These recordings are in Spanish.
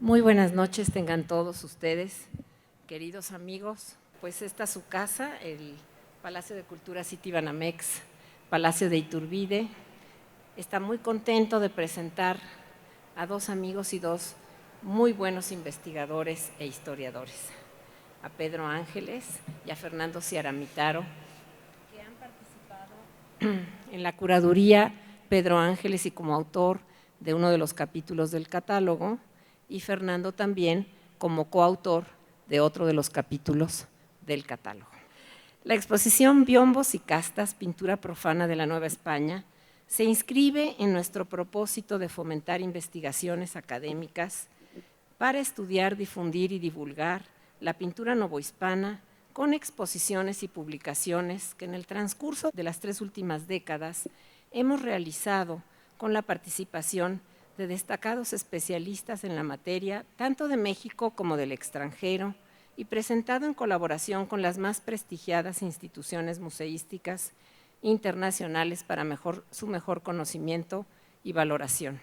Muy buenas noches tengan todos ustedes, queridos amigos. Pues esta es su casa, el Palacio de Cultura Citibanamex, Palacio de Iturbide. Está muy contento de presentar a dos amigos y dos muy buenos investigadores e historiadores, a Pedro Ángeles y a Fernando Ciaramitaro, que han participado en la curaduría. Pedro Ángeles y como autor de uno de los capítulos del catálogo, y Fernando también como coautor de otro de los capítulos del catálogo. La exposición Biombos y Castas, pintura profana de la Nueva España, se inscribe en nuestro propósito de fomentar investigaciones académicas para estudiar, difundir y divulgar la pintura novohispana con exposiciones y publicaciones que en el transcurso de las 3 últimas décadas hemos realizado con la participación de destacados especialistas en la materia, tanto de México como del extranjero, y presentado en colaboración con las más prestigiadas instituciones museísticas internacionales para su mejor conocimiento y valoración.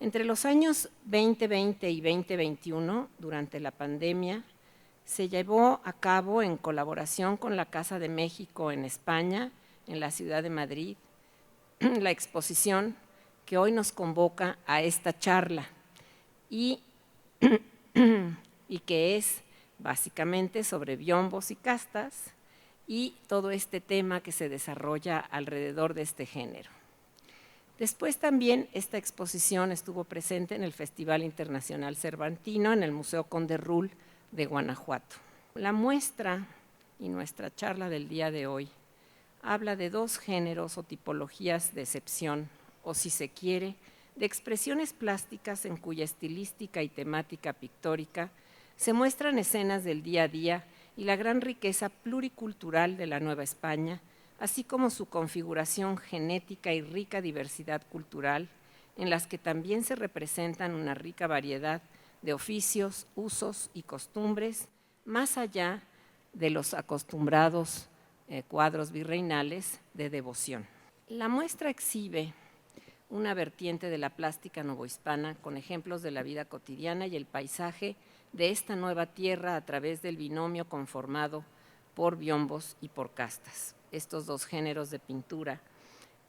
Entre los años 2020 y 2021, durante la pandemia, se llevó a cabo en colaboración con la Casa de México en España, en la ciudad de Madrid, la exposición que hoy nos convoca a esta charla y que es básicamente sobre biombos y castas y todo este tema que se desarrolla alrededor de este género. Después también esta exposición estuvo presente en el Festival Internacional Cervantino en el Museo Conde Rull de Guanajuato. La muestra y nuestra charla del día de hoy habla de dos géneros o tipologías de excepción, o si se quiere, de expresiones plásticas en cuya estilística y temática pictórica se muestran escenas del día a día y la gran riqueza pluricultural de la Nueva España, así como su configuración genética y rica diversidad cultural, en las que también se representan una rica variedad de oficios, usos y costumbres, más allá de los acostumbrados cuadros virreinales de devoción. La muestra exhibe una vertiente de la plástica novohispana con ejemplos de la vida cotidiana y el paisaje de esta nueva tierra a través del binomio conformado por biombos y por castas. Estos dos géneros de pintura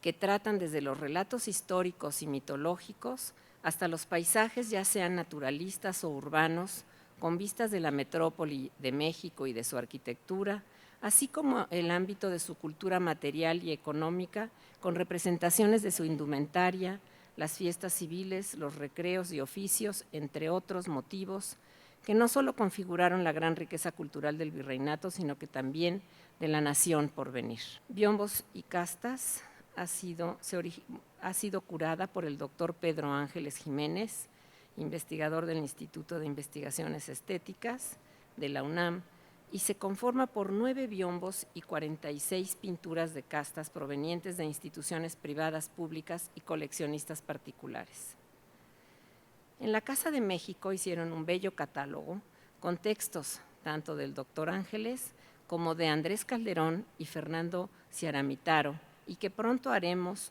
que tratan desde los relatos históricos y mitológicos hasta los paisajes, ya sean naturalistas o urbanos, con vistas de la metrópoli de México y de su arquitectura, así como el ámbito de su cultura material y económica, con representaciones de su indumentaria, las fiestas civiles, los recreos y oficios, entre otros motivos, que no solo configuraron la gran riqueza cultural del virreinato, sino que también de la nación por venir. Biombos y Castas ha sido curada por el doctor Pedro Ángeles Jiménez, investigador del Instituto de Investigaciones Estéticas de la UNAM, y se conforma por 9 biombos y 46 pinturas de castas provenientes de instituciones privadas, públicas y coleccionistas particulares. En la Casa de México hicieron un bello catálogo con textos tanto del doctor Ángeles como de Andrés Calderón y Fernando Ciaramitaro, y que pronto haremos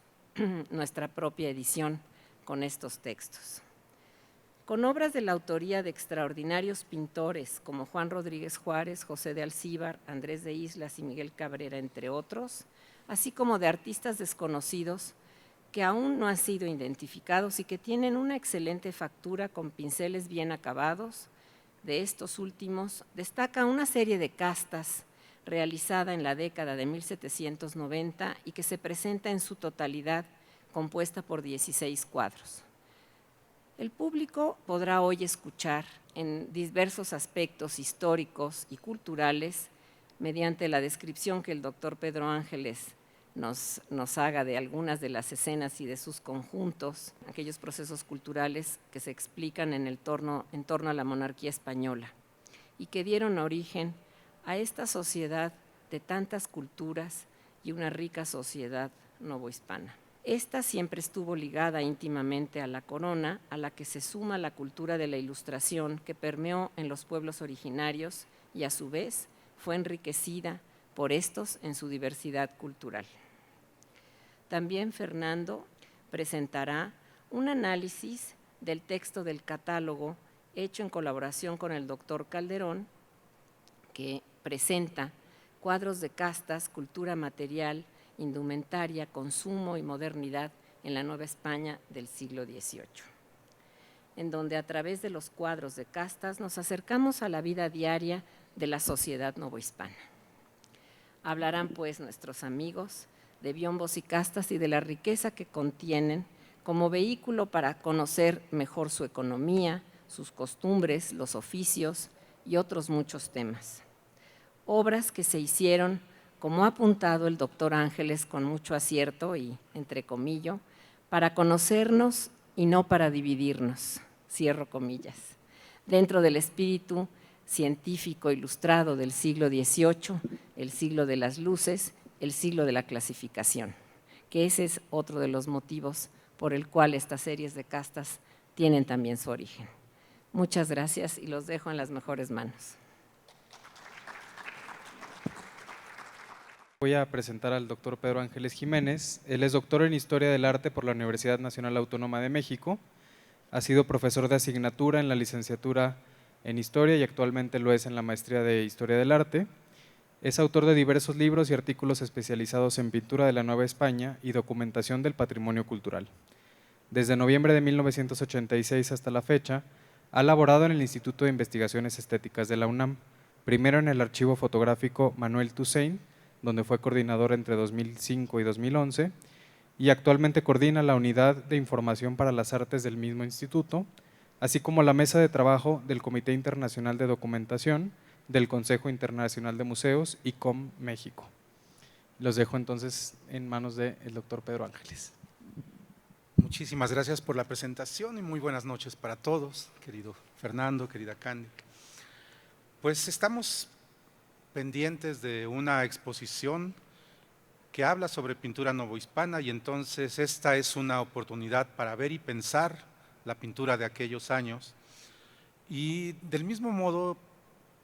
nuestra propia edición con estos textos. Con obras de la autoría de extraordinarios pintores como Juan Rodríguez Juárez, José de Alcíbar, Andrés de Islas y Miguel Cabrera, entre otros, así como de artistas desconocidos que aún no han sido identificados y que tienen una excelente factura con pinceles bien acabados. De estos últimos destaca una serie de castas realizada en la década de 1790 y que se presenta en su totalidad compuesta por 16 cuadros. El público podrá hoy escuchar en diversos aspectos históricos y culturales, mediante la descripción que el doctor Pedro Ángeles nos haga de algunas de las escenas y de sus conjuntos, aquellos procesos culturales que se explican en torno a la monarquía española y que dieron origen a esta sociedad de tantas culturas y una rica sociedad novohispana. Esta siempre estuvo ligada íntimamente a la corona, a la que se suma la cultura de la Ilustración que permeó en los pueblos originarios y a su vez fue enriquecida por estos en su diversidad cultural. También Fernando presentará un análisis del texto del catálogo hecho en colaboración con el doctor Calderón, que presenta cuadros de castas, cultura material, indumentaria, consumo y modernidad en la Nueva España del siglo XVIII, en donde a través de los cuadros de castas nos acercamos a la vida diaria de la sociedad novohispana. Hablarán pues nuestros amigos de biombos y castas y de la riqueza que contienen como vehículo para conocer mejor su economía, sus costumbres, los oficios y otros muchos temas. Obras que se hicieron, como ha apuntado el doctor Ángeles con mucho acierto y entre comillas, para conocernos y no para dividirnos, cierro comillas, dentro del espíritu científico ilustrado del siglo XVIII, el siglo de las luces, el siglo de la clasificación, que ese es otro de los motivos por el cual estas series de castas tienen también su origen. Muchas gracias y los dejo en las mejores manos. Voy a presentar al doctor Pedro Ángeles Jiménez. Él es doctor en Historia del Arte por la Universidad Nacional Autónoma de México. Ha sido profesor de asignatura en la licenciatura en Historia y actualmente lo es en la maestría de Historia del Arte. Es autor de diversos libros y artículos especializados en pintura de la Nueva España y documentación del patrimonio cultural. Desde noviembre de 1986 hasta la fecha, ha laborado en el Instituto de Investigaciones Estéticas de la UNAM, primero en el Archivo Fotográfico Manuel Toussaint, donde fue coordinador entre 2005 y 2011, y actualmente coordina la Unidad de Información para las Artes del mismo instituto, así como la mesa de trabajo del Comité Internacional de Documentación del Consejo Internacional de Museos, ICOM México. Los dejo entonces en manos del doctor Pedro Ángeles. Muchísimas gracias por la presentación y muy buenas noches para todos, querido Fernando, querida Candy. Pues estamos pendientes de una exposición que habla sobre pintura novohispana y entonces esta es una oportunidad para ver y pensar la pintura de aquellos años y del mismo modo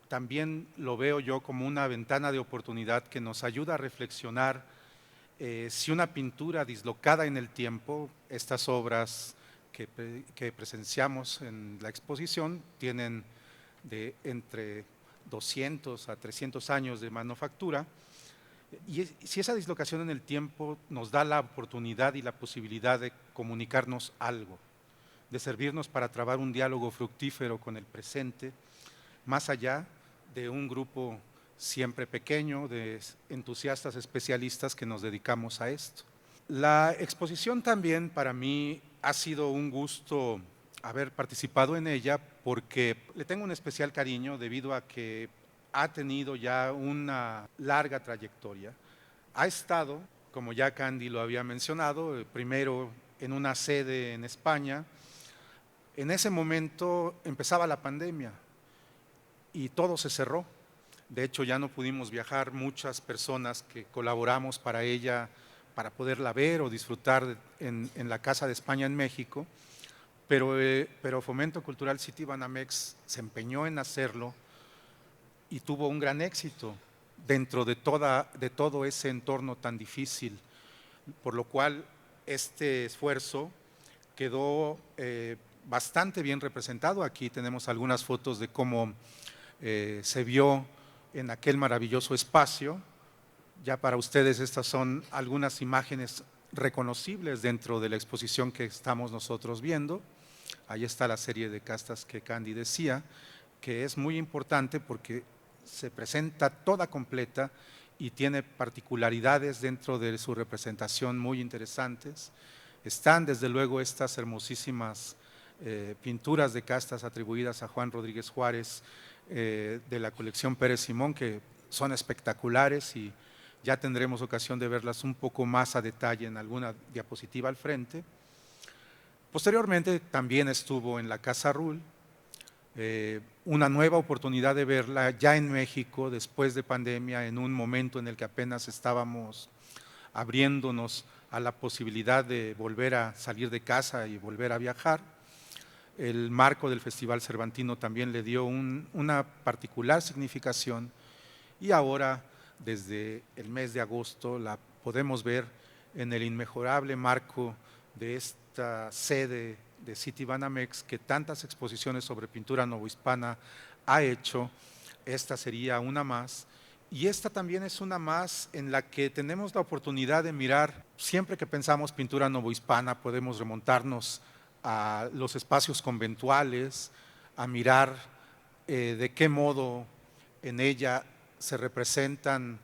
también lo veo yo como una ventana de oportunidad que nos ayuda a reflexionar si una pintura dislocada en el tiempo, estas obras que presenciamos en la exposición tienen de entre 200 a 300 años de manufactura, y si esa dislocación en el tiempo nos da la oportunidad y la posibilidad de comunicarnos algo, de servirnos para trabar un diálogo fructífero con el presente, más allá de un grupo siempre pequeño de entusiastas especialistas que nos dedicamos a esto. La exposición también para mí ha sido un gusto haber participado en ella porque le tengo un especial cariño debido a que ha tenido ya una larga trayectoria. Ha estado, como ya Candy lo había mencionado, primero en una sede en España. En ese momento empezaba la pandemia y todo se cerró. De hecho, ya no pudimos viajar muchas personas que colaboramos para ella, para poderla ver o disfrutar en la Casa de España en México. Pero Fomento Cultural Citibanamex se empeñó en hacerlo y tuvo un gran éxito dentro de todo ese entorno tan difícil, por lo cual este esfuerzo quedó bastante bien representado. Aquí tenemos algunas fotos de cómo se vio en aquel maravilloso espacio. Ya para ustedes estas son algunas imágenes reconocibles dentro de la exposición que estamos nosotros viendo. Ahí está la serie de castas que Candy decía, que es muy importante porque se presenta toda completa y tiene particularidades dentro de su representación muy interesantes. Están desde luego estas hermosísimas pinturas de castas atribuidas a Juan Rodríguez Juárez de la colección Pérez Simón, que son espectaculares y ya tendremos ocasión de verlas un poco más a detalle en alguna diapositiva al frente. Posteriormente también estuvo en la Casa Rull, una nueva oportunidad de verla ya en México después de pandemia, en un momento en el que apenas estábamos abriéndonos a la posibilidad de volver a salir de casa y volver a viajar. El marco del Festival Cervantino también le dio una particular significación y ahora desde el mes de agosto la podemos ver en el inmejorable marco de esta sede de Citibanamex, que tantas exposiciones sobre pintura novohispana ha hecho. Esta sería una más. Y esta también es una más en la que tenemos la oportunidad de mirar. Siempre que pensamos pintura novohispana podemos remontarnos a los espacios conventuales, a mirar de qué modo en ella se representan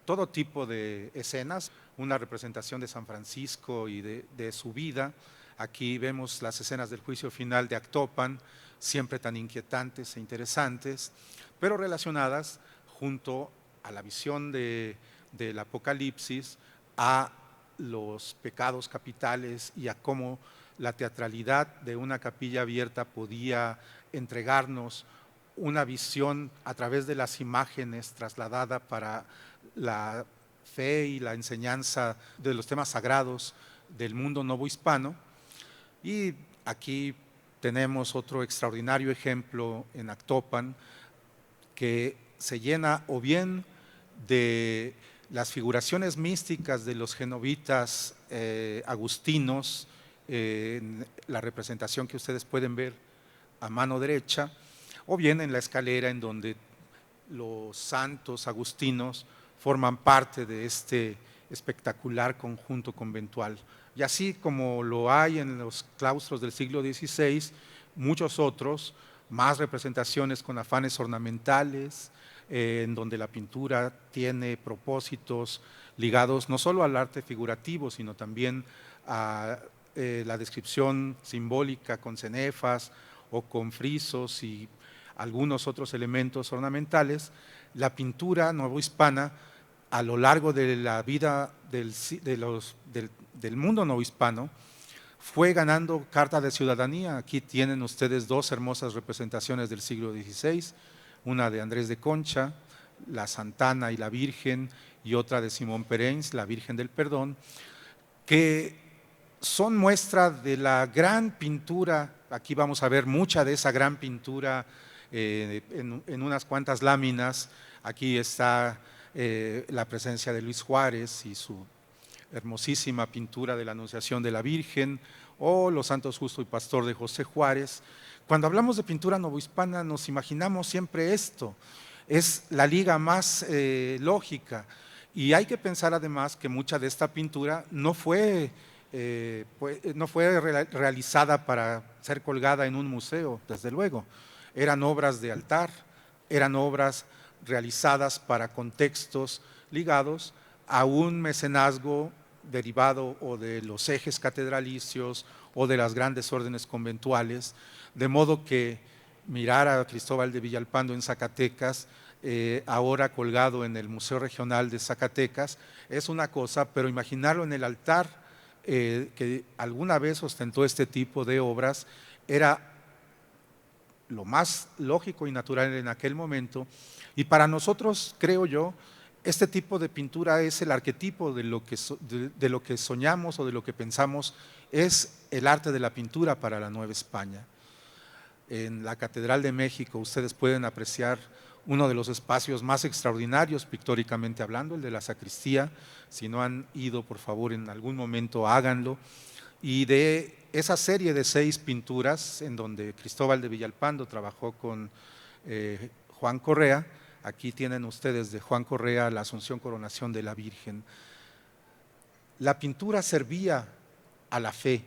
todo tipo de escenas, una representación de San Francisco y de su vida. Aquí vemos las escenas del juicio final de Actopan, siempre tan inquietantes e interesantes, pero relacionadas junto a la visión del Apocalipsis, a los pecados capitales y a cómo la teatralidad de una capilla abierta podía entregarnos una visión a través de las imágenes trasladada para la fe y la enseñanza de los temas sagrados del mundo novohispano. Y aquí tenemos otro extraordinario ejemplo en Actopan, que se llena o bien de las figuraciones místicas de los genovitas agustinos, en la representación que ustedes pueden ver a mano derecha, o bien en la escalera en donde los santos agustinos forman parte de este espectacular conjunto conventual. Y así como lo hay en los claustros del siglo XVI, muchos otros, más representaciones con afanes ornamentales, en donde la pintura tiene propósitos ligados no solo al arte figurativo, sino también a la descripción simbólica con cenefas o con frisos y algunos otros elementos ornamentales. La pintura novohispana a lo largo de la vida del mundo novohispano fue ganando carta de ciudadanía. Aquí tienen ustedes dos hermosas representaciones del siglo XVI, una de Andrés de Concha, la Santana y la Virgen, y otra de Simón Perenz, la Virgen del Perdón, que son muestra de la gran pintura. Aquí vamos a ver mucha de esa gran pintura en unas cuantas láminas. Aquí está la presencia de Luis Juárez y su hermosísima pintura de la Anunciación de la Virgen, o Los Santos Justo y Pastor de José Juárez. Cuando hablamos de pintura novohispana nos imaginamos siempre esto, es la liga más lógica, y hay que pensar además que mucha de esta pintura no fue realizada para ser colgada en un museo, desde luego. Eran obras de altar, eran obras realizadas para contextos ligados a un mecenazgo derivado o de los ejes catedralicios o de las grandes órdenes conventuales, de modo que mirar a Cristóbal de Villalpando en Zacatecas, ahora colgado en el Museo Regional de Zacatecas, es una cosa, pero imaginarlo en el altar que alguna vez ostentó este tipo de obras era lo más lógico y natural en aquel momento. Y para nosotros, creo yo, este tipo de pintura es el arquetipo de lo que soñamos o de lo que pensamos es el arte de la pintura para la Nueva España. En la Catedral de México ustedes pueden apreciar uno de los espacios más extraordinarios pictóricamente hablando, el de la sacristía. Si no han ido, por favor, en algún momento háganlo. Y de esa serie de 6 pinturas en donde Cristóbal de Villalpando trabajó con Juan Correa, aquí tienen ustedes de Juan Correa la Asunción Coronación de la Virgen. La pintura servía a la fe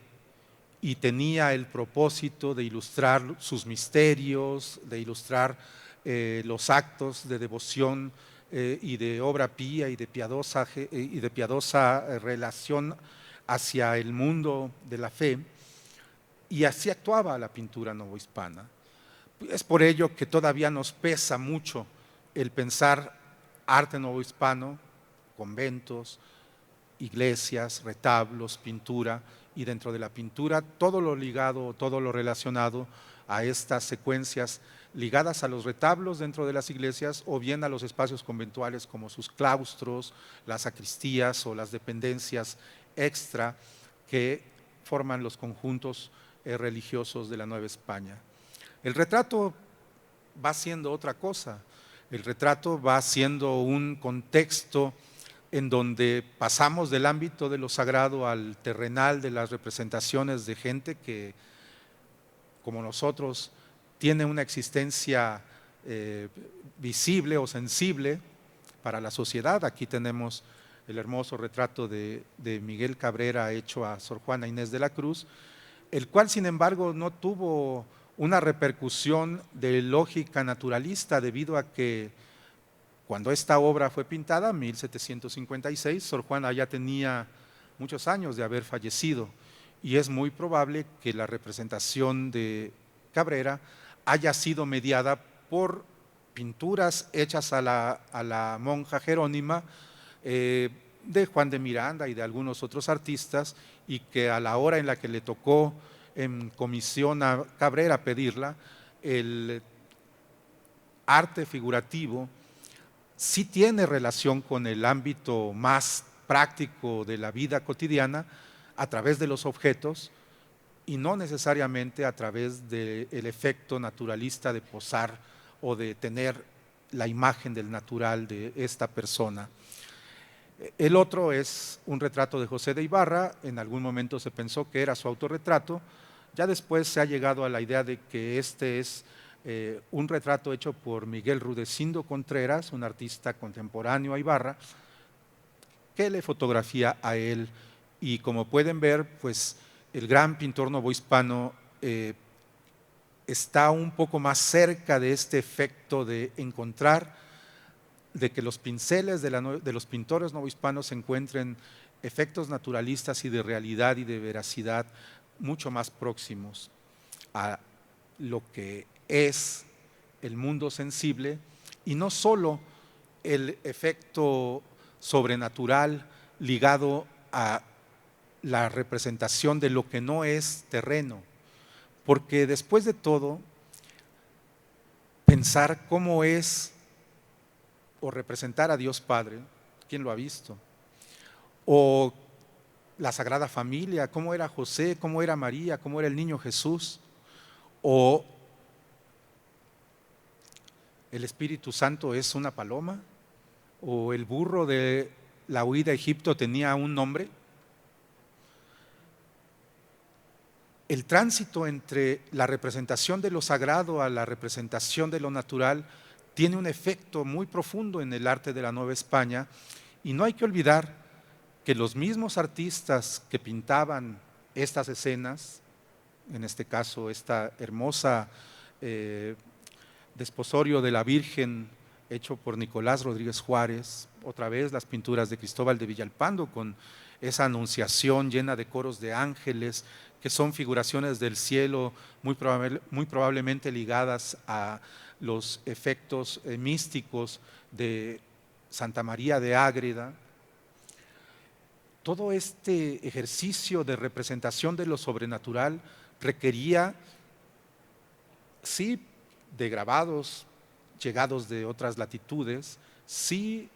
y tenía el propósito de ilustrar sus misterios, de ilustrar los actos de devoción y de obra pía y de piadosa relación hacia el mundo de la fe, y así actuaba la pintura novohispana. Es por ello que todavía nos pesa mucho el pensar arte novohispano, conventos, iglesias, retablos, pintura, y dentro de la pintura todo lo ligado, todo lo relacionado a estas secuencias ligadas a los retablos dentro de las iglesias o bien a los espacios conventuales como sus claustros, las sacristías o las dependencias extra que forman los conjuntos religiosos de la Nueva España. El retrato va siendo otra cosa, el retrato va siendo un contexto en donde pasamos del ámbito de lo sagrado al terrenal de las representaciones de gente que como nosotros, tiene una existencia visible o sensible para la sociedad. Aquí tenemos el hermoso retrato de Miguel Cabrera hecho a Sor Juana Inés de la Cruz, el cual sin embargo no tuvo una repercusión de lógica naturalista, debido a que cuando esta obra fue pintada, 1756, Sor Juana ya tenía muchos años de haber fallecido, y es muy probable que la representación de Cabrera haya sido mediada por pinturas hechas a la monja Jerónima, de Juan de Miranda y de algunos otros artistas, y que a la hora en la que le tocó en comisión a Cabrera pedirla, el arte figurativo sí tiene relación con el ámbito más práctico de la vida cotidiana a través de los objetos, y no necesariamente a través del efecto naturalista de posar o de tener la imagen del natural de esta persona. El otro es un retrato de José de Ibarra. En algún momento se pensó que era su autorretrato, ya después se ha llegado a la idea de que este es un retrato hecho por Miguel Rudecindo Contreras, un artista contemporáneo a Ibarra, que le fotografía a él. Y como pueden ver, pues el gran pintor novohispano está un poco más cerca de este efecto de encontrar, de que los pinceles de los pintores novohispanos encuentren efectos naturalistas y de realidad y de veracidad mucho más próximos a lo que es el mundo sensible, y no solo el efecto sobrenatural ligado a la representación de lo que no es terreno, porque después de todo, pensar cómo es o representar a Dios Padre, ¿quién lo ha visto? O la Sagrada Familia, cómo era José, cómo era María, cómo era el niño Jesús, o el Espíritu Santo es una paloma, o el burro de la huida a Egipto tenía un nombre. El tránsito entre la representación de lo sagrado a la representación de lo natural tiene un efecto muy profundo en el arte de la Nueva España, y no hay que olvidar que los mismos artistas que pintaban estas escenas, en este caso esta hermosa desposorio de la Virgen hecho por Nicolás Rodríguez Juárez, otra vez las pinturas de Cristóbal de Villalpando con esa anunciación llena de coros de ángeles, que son figuraciones del cielo muy probablemente ligadas a los efectos místicos de Santa María de Ágreda. Todo este ejercicio de representación de lo sobrenatural requería, sí, de grabados llegados de otras latitudes, sí,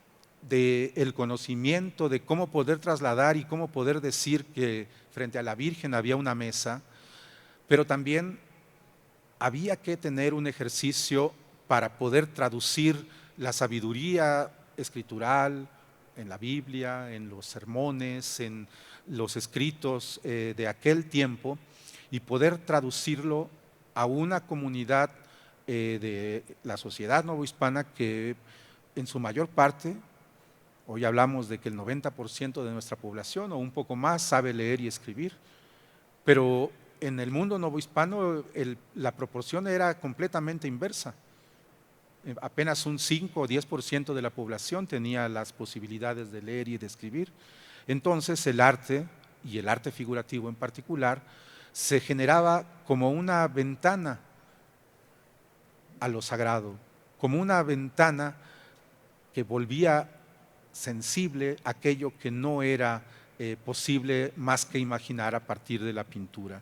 de el conocimiento de cómo poder trasladar y cómo poder decir que frente a la Virgen había una mesa, pero también había que tener un ejercicio para poder traducir la sabiduría escritural en la Biblia, en los sermones, en los escritos de aquel tiempo, y poder traducirlo a una comunidad de la sociedad novohispana que en su mayor parte, hoy hablamos de que el 90% de nuestra población o un poco más sabe leer y escribir, pero en el mundo novohispano la proporción era completamente inversa. Apenas un 5 o 10% de la población tenía las posibilidades de leer y de escribir. Entonces el arte, y el arte figurativo en particular, se generaba como una ventana a lo sagrado, como una ventana que volvía sensible aquello que no era posible más que imaginar a partir de la pintura.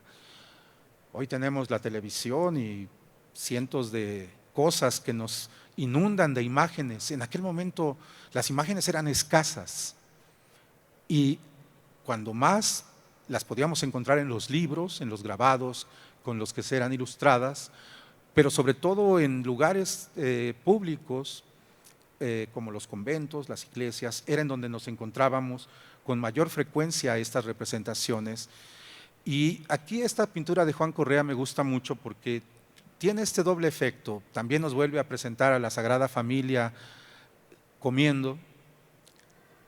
Hoy tenemos la televisión y cientos de cosas que nos inundan de imágenes. En aquel momento las imágenes eran escasas, y cuando más las podíamos encontrar en los libros, en los grabados con los que eran ilustradas, pero sobre todo en lugares públicos como los conventos, las iglesias, era en donde nos encontrábamos con mayor frecuencia estas representaciones. Y aquí esta pintura de Juan Correa me gusta mucho porque tiene este doble efecto. También nos vuelve a presentar a la Sagrada Familia comiendo,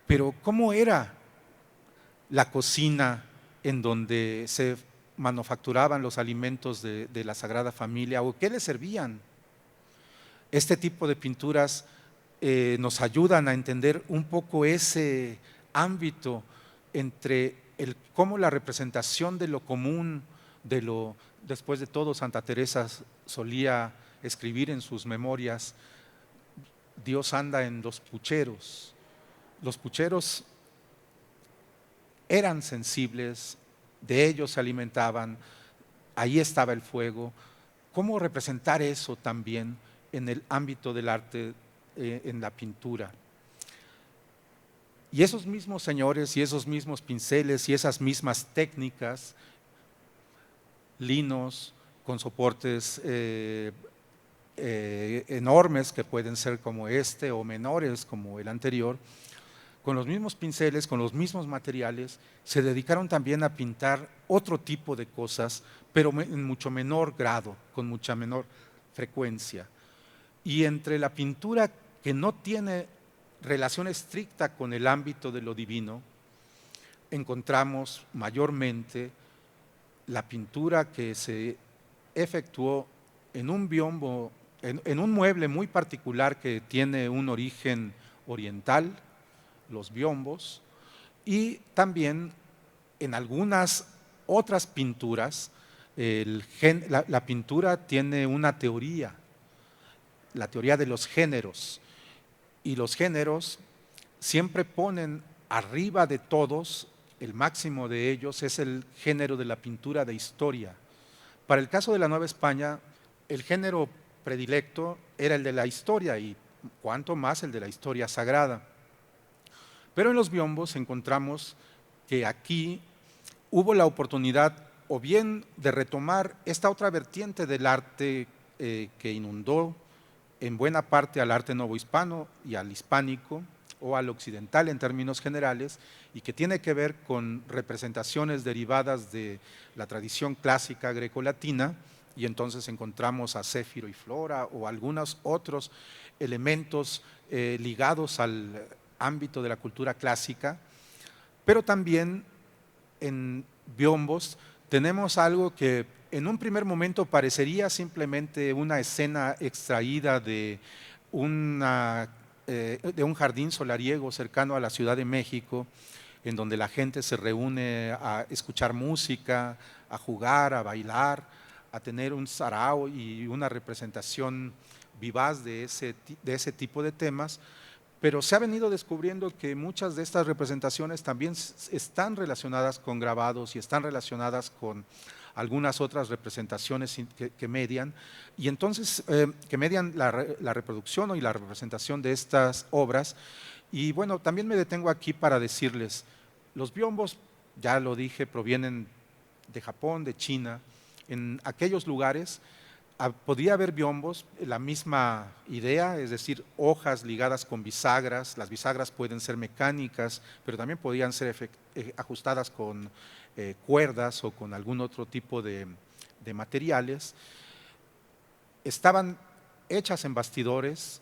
pero ¿cómo era la cocina en donde se manufacturaban los alimentos de la Sagrada Familia, o qué le servían? Este tipo de pinturas nos ayudan a entender un poco ese ámbito entre cómo la representación de lo común, después de todo Santa Teresa solía escribir en sus memorias, Dios anda en los pucheros. Los pucheros eran sensibles, de ellos se alimentaban, ahí estaba el fuego. ¿Cómo representar eso también en el ámbito del arte, en la pintura? Y esos mismos señores y esos mismos pinceles y esas mismas técnicas, linos con soportes enormes que pueden ser como este o menores como el anterior, con los mismos pinceles, con los mismos materiales, se dedicaron también a pintar otro tipo de cosas, pero en mucho menor grado, con mucha menor frecuencia. Y entre la pintura que no tiene relación estricta con el ámbito de lo divino, encontramos mayormente la pintura que se efectuó en un biombo, en un mueble muy particular que tiene un origen oriental, los biombos, y también en algunas otras pinturas. La pintura tiene una teoría, la teoría de los géneros, y los géneros siempre ponen arriba de todos, el máximo de ellos es el género de la pintura de historia. Para el caso de la Nueva España, el género predilecto era el de la historia, y cuanto más el de la historia sagrada. Pero en los biombos encontramos que aquí hubo la oportunidad o bien de retomar esta otra vertiente del arte que inundó en buena parte al arte novohispano y al hispánico o al occidental en términos generales, y que tiene que ver con representaciones derivadas de la tradición clásica grecolatina, y entonces encontramos a Céfiro y Flora o algunos otros elementos ligados al ámbito de la cultura clásica. Pero también en biombos tenemos algo que en un primer momento parecería simplemente una escena extraída de un jardín solariego cercano a la Ciudad de México, en donde la gente se reúne a escuchar música, a jugar, a bailar, a tener un sarao y una representación vivaz de ese tipo de temas. Pero se ha venido descubriendo que muchas de estas representaciones también están relacionadas con grabados y están relacionadas con algunas otras representaciones que median, y entonces que median la reproducción y la representación de estas obras. Y bueno, también me detengo aquí para decirles, los biombos, ya lo dije, provienen de Japón, de China. En aquellos lugares podría haber biombos, la misma idea, es decir, hojas ligadas con bisagras. Las bisagras pueden ser mecánicas, pero también podrían ser ajustadas con cuerdas o con algún otro tipo de materiales. Estaban hechas en bastidores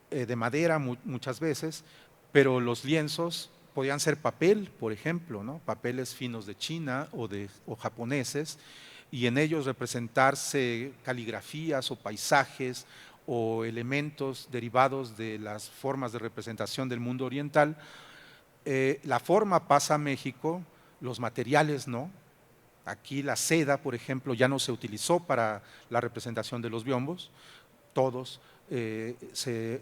de madera muchas veces, pero los lienzos podían ser papel, por ejemplo, ¿no? Papeles finos de China o japoneses, y en ellos representarse caligrafías o paisajes o elementos derivados de las formas de representación del mundo oriental. La forma pasa a México, los materiales no. Aquí la seda, por ejemplo, ya no se utilizó para la representación de los biombos. Todos se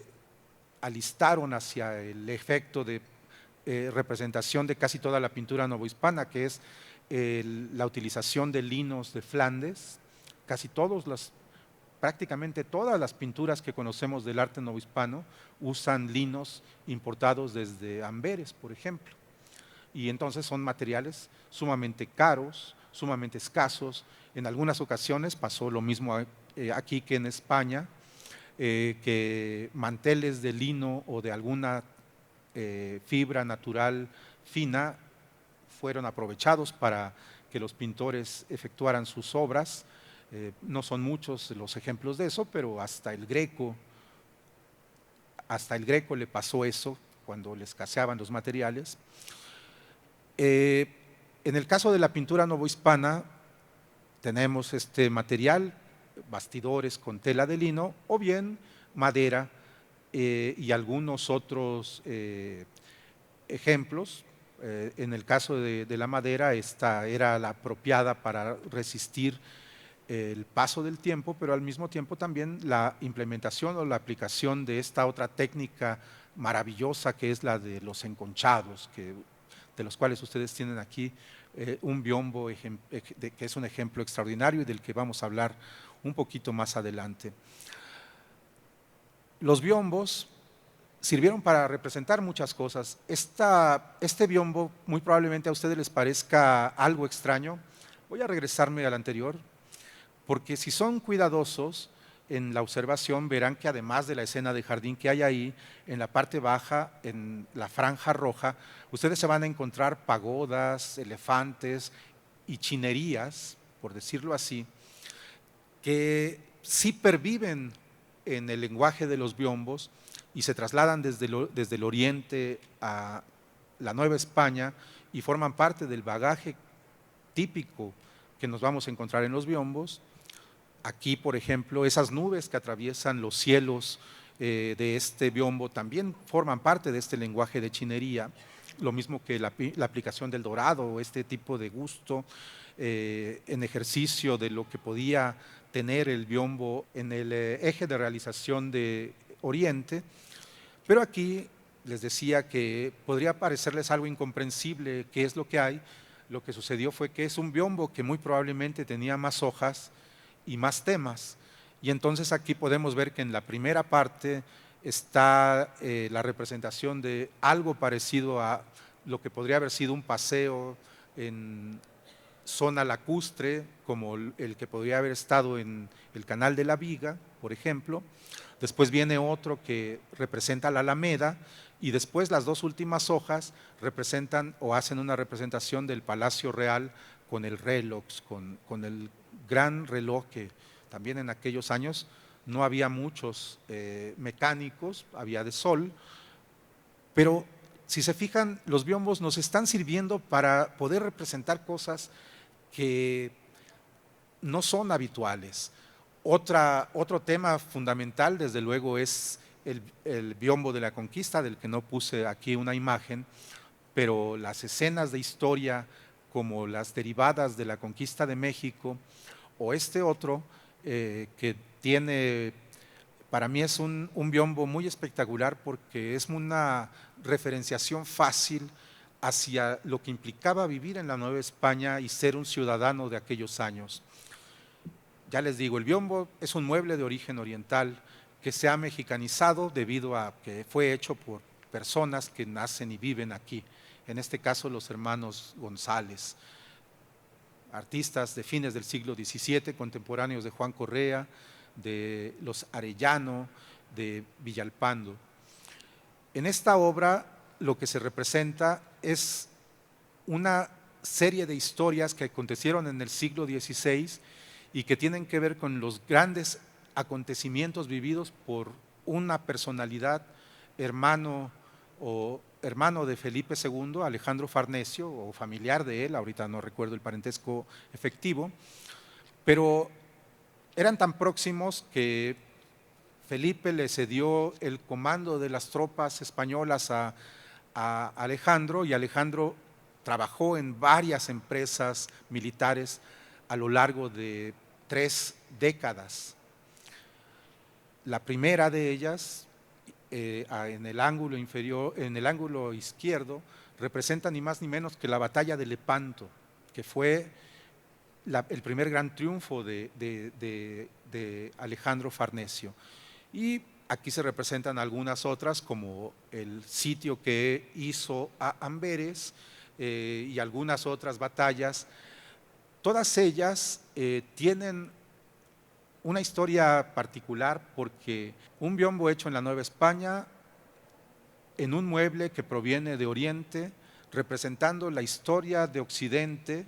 alistaron hacia el efecto de representación de casi toda la pintura novohispana, que es la utilización de linos de Flandes. Prácticamente todas las pinturas que conocemos del arte novohispano usan linos importados desde Amberes, por ejemplo. Y entonces son materiales sumamente caros, sumamente escasos. En algunas ocasiones pasó lo mismo aquí que en España, que manteles de lino o de alguna fibra natural fina fueron aprovechados para que los pintores efectuaran sus obras. No son muchos los ejemplos de eso, pero hasta el Greco le pasó eso cuando le escaseaban los materiales. En el caso de la pintura novohispana, tenemos este material, bastidores con tela de lino o bien madera y algunos otros ejemplos. En el caso de la madera, esta era la apropiada para resistir el paso del tiempo, pero al mismo tiempo también la implementación o la aplicación de esta otra técnica maravillosa que es la de los enconchados, de los cuales ustedes tienen aquí un biombo que es un ejemplo extraordinario y del que vamos a hablar un poquito más adelante. Los biombos sirvieron para representar muchas cosas. Este biombo muy probablemente a ustedes les parezca algo extraño. Voy a regresarme al anterior, porque si son cuidadosos en la observación verán que además de la escena de jardín que hay ahí, en la parte baja, en la franja roja, ustedes se van a encontrar pagodas, elefantes y chinerías, por decirlo así, que sí perviven en el lenguaje de los biombos y se trasladan desde el oriente a la Nueva España y forman parte del bagaje típico que nos vamos a encontrar en los biombos. Aquí, por ejemplo, esas nubes que atraviesan los cielos de este biombo también forman parte de este lenguaje de chinería, lo mismo que la aplicación del dorado, este tipo de gusto en ejercicio de lo que podía tener el biombo en el eje de realización de Oriente. Pero aquí les decía que podría parecerles algo incomprensible qué es lo que hay. Lo que sucedió fue que es un biombo que muy probablemente tenía más hojas y más temas. Y entonces aquí podemos ver que en la primera parte está la representación de algo parecido a lo que podría haber sido un paseo en zona lacustre, como el que podría haber estado en el Canal de la Viga, por ejemplo. Después viene otro que representa la Alameda y después las dos últimas hojas representan o hacen una representación del Palacio Real con el reloj, con el gran reloj que también en aquellos años no había muchos mecánicos, había de sol, pero si se fijan, los biombos nos están sirviendo para poder representar cosas que no son habituales. Otro tema fundamental, desde luego, es el biombo de la conquista, del que no puse aquí una imagen, pero las escenas de historia como las derivadas de la conquista de México, o este otro que tiene, para mí es un biombo muy espectacular porque es una referenciación fácil hacia lo que implicaba vivir en la Nueva España y ser un ciudadano de aquellos años. Ya les digo, el biombo es un mueble de origen oriental que se ha mexicanizado debido a que fue hecho por personas que nacen y viven aquí, en este caso los hermanos González, artistas de fines del siglo XVII, contemporáneos de Juan Correa, de los Arellano, de Villalpando. En esta obra lo que se representa es una serie de historias que acontecieron en el siglo XVI y que tienen que ver con los grandes acontecimientos vividos por una personalidad hermano de Felipe II, Alejandro Farnesio, o familiar de él, ahorita no recuerdo el parentesco efectivo, pero eran tan próximos que Felipe le cedió el comando de las tropas españolas a Alejandro, y Alejandro trabajó en varias empresas militares a lo largo de 3 décadas. La primera de ellas, en el ángulo inferior, en el ángulo izquierdo, representa ni más ni menos que la batalla de Lepanto, que fue el primer gran triunfo de Alejandro Farnesio. Y aquí se representan algunas otras, como el sitio que hizo a Amberes y algunas otras batallas. Todas ellas tienen una historia particular porque un biombo hecho en la Nueva España, en un mueble que proviene de Oriente, representando la historia de Occidente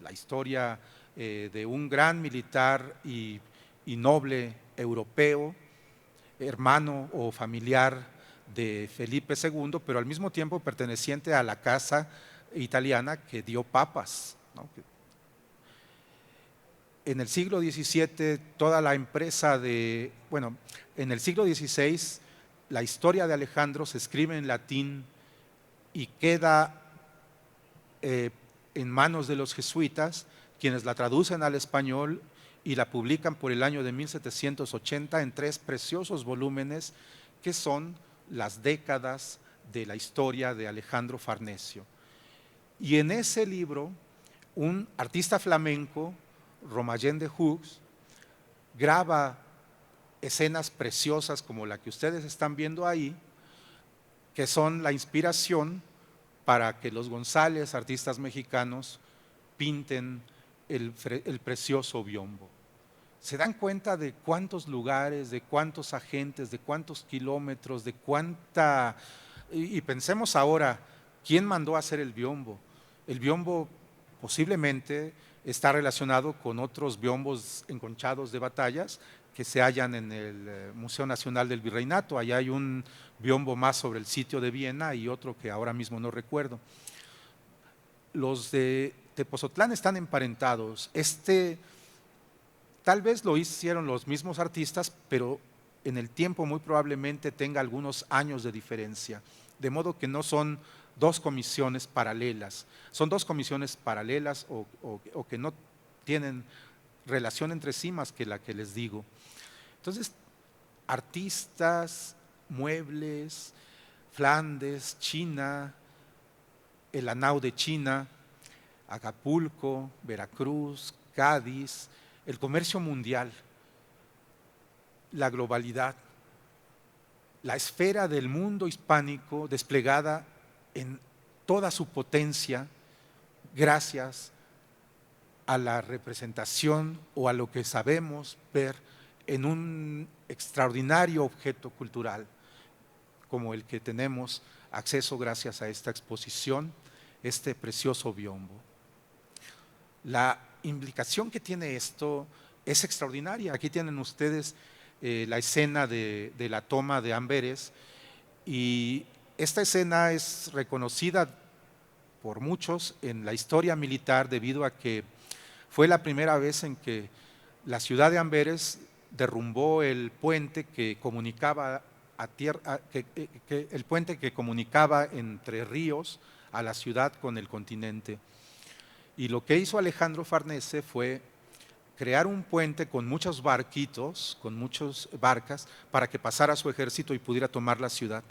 la historia de un gran militar y noble europeo, hermano o familiar de Felipe II, pero al mismo tiempo perteneciente a la casa italiana que dio papas, ¿no? En el siglo XVII, toda la empresa en el siglo XVI, la historia de Alejandro se escribe en latín y queda en manos de los jesuitas, quienes la traducen al español y la publican por el año de 1780 en 3 preciosos volúmenes que son las décadas de la historia de Alejandro Farnesio. Y en ese libro, un artista flamenco, Romayen de Hux, graba escenas preciosas como la que ustedes están viendo ahí, que son la inspiración para que los González, artistas mexicanos, pinten el precioso biombo. ¿Se dan cuenta de cuántos lugares, de cuántos agentes, de cuántos kilómetros, de cuánta... Y pensemos ahora, ¿quién mandó a hacer el biombo? El biombo posiblemente está relacionado con otros biombos enconchados de batallas que se hallan en el Museo Nacional del Virreinato. Allá hay un biombo más sobre el sitio de Viena y otro que ahora mismo no recuerdo. Los de Tepozotlán están emparentados. Tal vez lo hicieron los mismos artistas, pero en el tiempo muy probablemente tenga algunos años de diferencia, de modo que no son 2 comisiones paralelas, son 2 comisiones paralelas o que no tienen relación entre sí más que la que les digo. Entonces, artistas, muebles, Flandes, China, el Hanau de China, Acapulco, Veracruz, Cádiz, el comercio mundial, la globalidad, la esfera del mundo hispánico desplegada en toda su potencia gracias a la representación o a lo que sabemos ver en un extraordinario objeto cultural como el que tenemos acceso gracias a esta exposición, este precioso biombo. La implicación que tiene esto es extraordinaria. Aquí tienen ustedes la escena de la toma de Amberes y esta escena es reconocida por muchos en la historia militar debido a que fue la primera vez en que la ciudad de Amberes derrumbó el puente que comunicaba el puente que comunicaba entre ríos a la ciudad con el continente. Y lo que hizo Alejandro Farnese fue crear un puente con muchos barquitos, con muchas barcas, para que pasara su ejército y pudiera tomar la ciudad.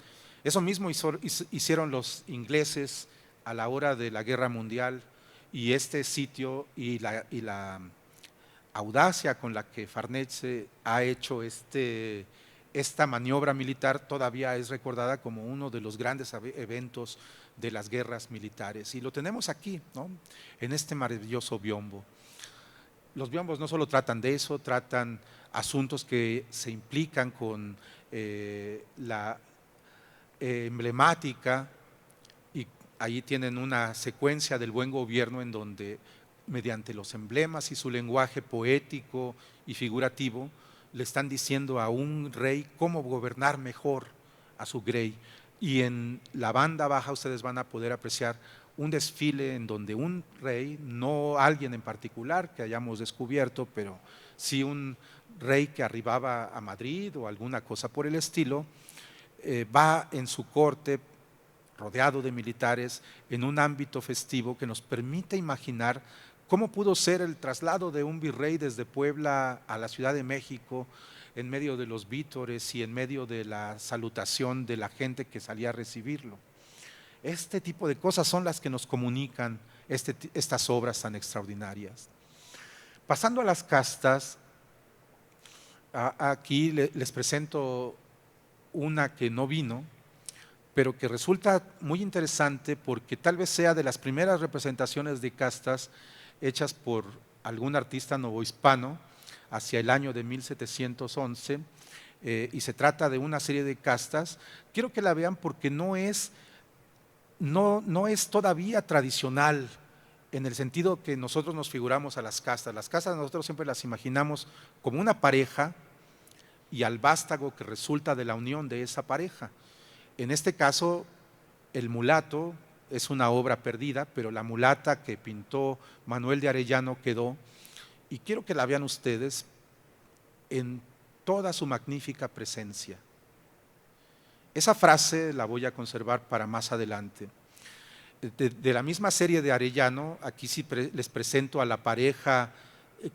Eso mismo hicieron los ingleses a la hora de la Guerra Mundial, y este sitio y la audacia con la que Farnese ha hecho esta maniobra militar todavía es recordada como uno de los grandes eventos de las guerras militares. Y lo tenemos aquí, ¿no?, en este maravilloso biombo. Los biombos no solo tratan de eso, tratan asuntos que se implican con la emblemática, y ahí tienen una secuencia del buen gobierno en donde mediante los emblemas y su lenguaje poético y figurativo le están diciendo a un rey cómo gobernar mejor a su grey. Y en la banda baja ustedes van a poder apreciar un desfile en donde un rey, no alguien en particular que hayamos descubierto, pero sí un rey que arribaba a Madrid o alguna cosa por el estilo, va en su corte rodeado de militares en un ámbito festivo que nos permite imaginar cómo pudo ser el traslado de un virrey desde Puebla a la Ciudad de México en medio de los vítores y en medio de la salutación de la gente que salía a recibirlo. Este tipo de cosas son las que nos comunican estas obras tan extraordinarias. Pasando a las castas, aquí les presento una que no vino, pero que resulta muy interesante porque tal vez sea de las primeras representaciones de castas hechas por algún artista novohispano hacia el año de 1711, y se trata de una serie de castas. Quiero que la vean porque no es todavía tradicional en el sentido que nosotros nos figuramos a las castas. Las castas nosotros siempre las imaginamos como una pareja y al vástago que resulta de la unión de esa pareja. En este caso, el mulato es una obra perdida, pero la mulata que pintó Manuel de Arellano quedó, y quiero que la vean ustedes en toda su magnífica presencia. Esa frase la voy a conservar para más adelante. De la misma serie de Arellano, aquí sí les presento a la pareja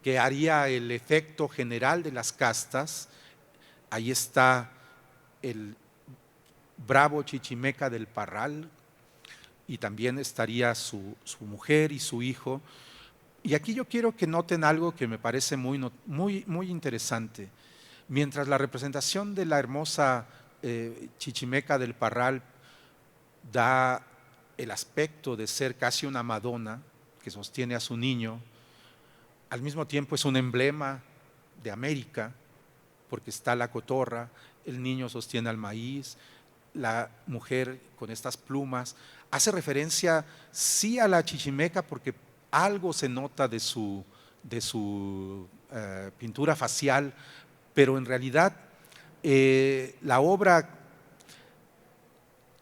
que haría el efecto general de las castas. Ahí está el bravo chichimeca del Parral, y también estaría su mujer y su hijo. Y aquí yo quiero que noten algo que me parece muy interesante. Mientras la representación de la hermosa chichimeca del Parral da el aspecto de ser casi una Madonna que sostiene a su niño, al mismo tiempo es un emblema de América, porque está la cotorra, el niño sostiene al maíz, la mujer con estas plumas, hace referencia sí a la chichimeca porque algo se nota de su pintura facial, pero en realidad la obra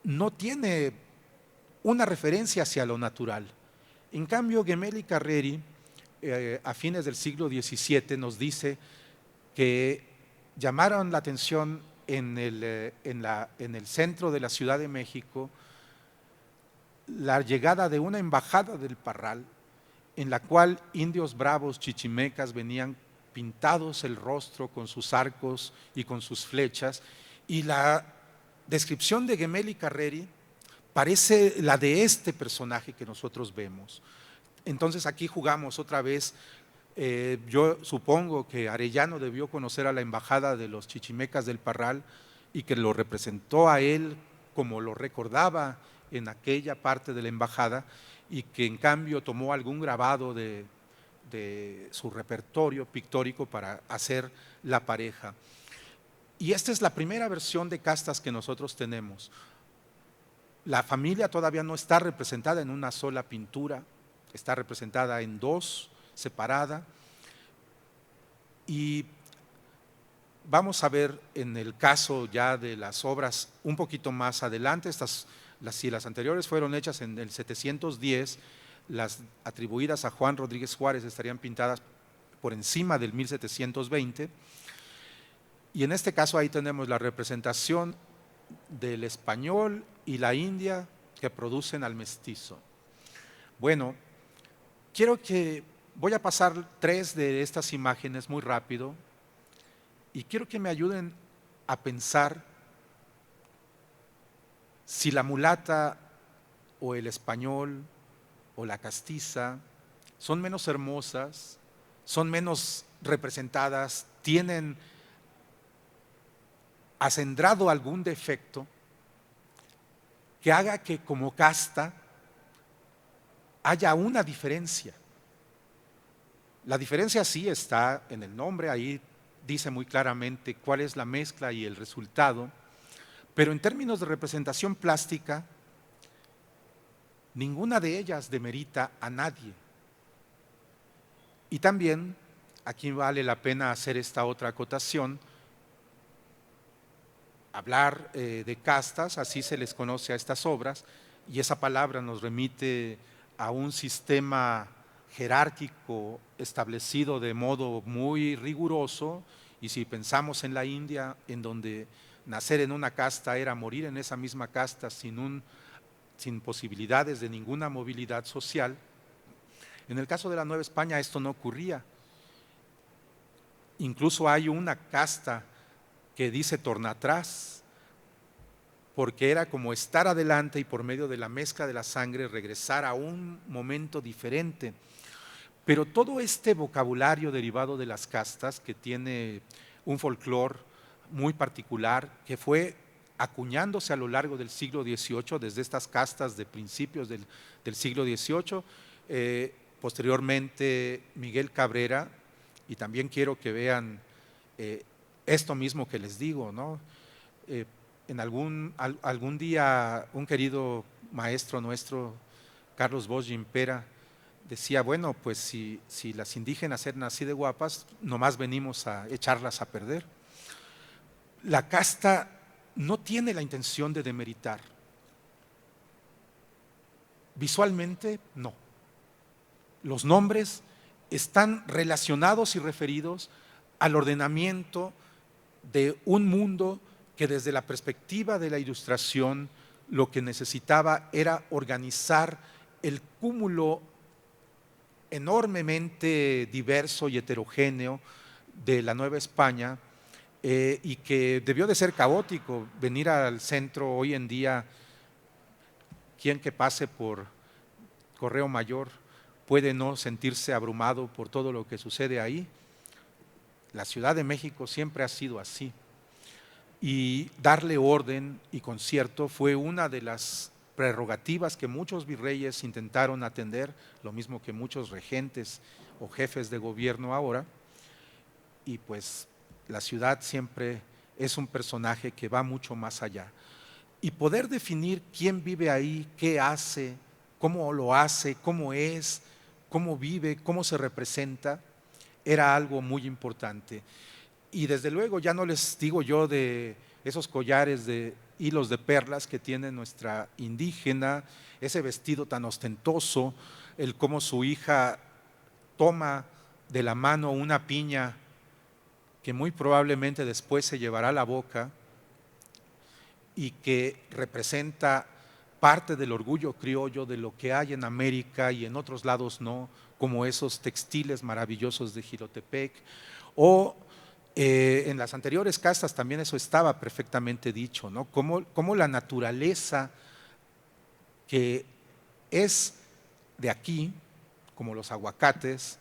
no tiene una referencia hacia lo natural. En cambio, Gemelli Carreri, a fines del siglo XVII, nos dice que llamaron la atención en el centro de la Ciudad de México la llegada de una embajada del Parral, en la cual indios bravos chichimecas venían pintados el rostro con sus arcos y con sus flechas, y la descripción de Gemelli Carreri parece la de este personaje que nosotros vemos. Entonces aquí jugamos otra vez. Yo supongo que Arellano debió conocer a la embajada de los chichimecas del Parral y que lo representó a él como lo recordaba en aquella parte de la embajada, y que en cambio tomó algún grabado de su repertorio pictórico para hacer la pareja. Y esta es la primera versión de castas que nosotros tenemos. La familia todavía no está representada en una sola pintura, está representada en dos, separada. Y vamos a ver en el caso ya de las obras un poquito más adelante, si las anteriores fueron hechas en el 710, las atribuidas a Juan Rodríguez Juárez estarían pintadas por encima del 1720. Y en este caso ahí tenemos la representación del español y la india que producen al mestizo. Bueno, voy a pasar 3 de estas imágenes muy rápido y quiero que me ayuden a pensar si la mulata o el español o la castiza son menos hermosas, son menos representadas, tienen acendrado algún defecto que haga que como casta haya una diferencia. La diferencia sí está en el nombre, ahí dice muy claramente cuál es la mezcla y el resultado, pero en términos de representación plástica, ninguna de ellas demerita a nadie. Y también, aquí vale la pena hacer esta otra acotación, hablar de castas, así se les conoce a estas obras, y esa palabra nos remite a un sistema jerárquico establecido de modo muy riguroso, y si pensamos en la India, en donde nacer en una casta era morir en esa misma casta sin posibilidades de ninguna movilidad social, en el caso de la Nueva España esto no ocurría. Incluso hay una casta que dice torna atrás, porque era como estar adelante y por medio de la mezcla de la sangre regresar a un momento diferente. Pero todo este vocabulario derivado de las castas, que tiene un folclore muy particular, que fue acuñándose a lo largo del siglo XVIII, desde estas castas de principios del siglo XVIII, posteriormente Miguel Cabrera, y también quiero que vean esto mismo que les digo, ¿no? En algún día un querido maestro nuestro, Carlos Bosch Gimpera, decía, bueno, pues si las indígenas eran así de guapas, nomás venimos a echarlas a perder. La casta no tiene la intención de demeritar. Visualmente, no. Los nombres están relacionados y referidos al ordenamiento de un mundo que desde la perspectiva de la Ilustración lo que necesitaba era organizar el cúmulo enormemente diverso y heterogéneo de la Nueva España, y que debió de ser caótico venir al centro hoy en día. Quien que pase por Correo Mayor puede no sentirse abrumado por todo lo que sucede ahí. La Ciudad de México siempre ha sido así, y darle orden y concierto fue una de las prerrogativas que muchos virreyes intentaron atender, lo mismo que muchos regentes o jefes de gobierno ahora, y pues la ciudad siempre es un personaje que va mucho más allá. Y poder definir quién vive ahí, qué hace, cómo lo hace, cómo es, cómo vive, cómo se representa, era algo muy importante. Y desde luego ya no les digo yo de esos collares de hilos de perlas que tiene nuestra indígena, ese vestido tan ostentoso, el cómo su hija toma de la mano una piña que muy probablemente después se llevará a la boca y que representa parte del orgullo criollo de lo que hay en América y en otros lados no, como esos textiles maravillosos de Jilotepec, o en las anteriores castas también eso estaba perfectamente dicho, ¿no? Como la naturaleza que es de aquí, como los aguacates,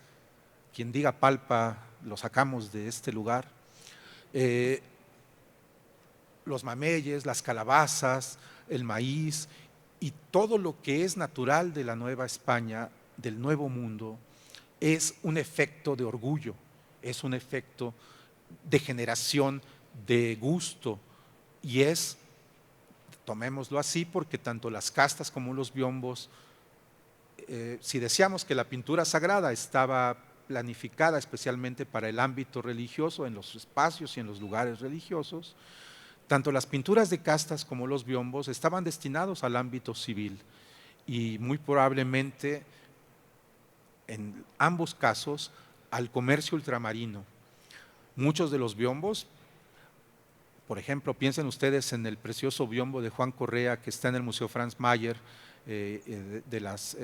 quien diga palpa, lo sacamos de este lugar, los mameyes, las calabazas, el maíz y todo lo que es natural de la Nueva España, del Nuevo Mundo, es un efecto de orgullo, es un efecto de generación de gusto, y es, tomémoslo así, porque tanto las castas como los biombos, si decíamos que la pintura sagrada estaba planificada especialmente para el ámbito religioso, en los espacios y en los lugares religiosos, tanto las pinturas de castas como los biombos estaban destinados al ámbito civil, y muy probablemente en ambos casos al comercio ultramarino. Muchos de los biombos, por ejemplo, piensen ustedes en el precioso biombo de Juan Correa que está en el Museo Franz Mayer, de las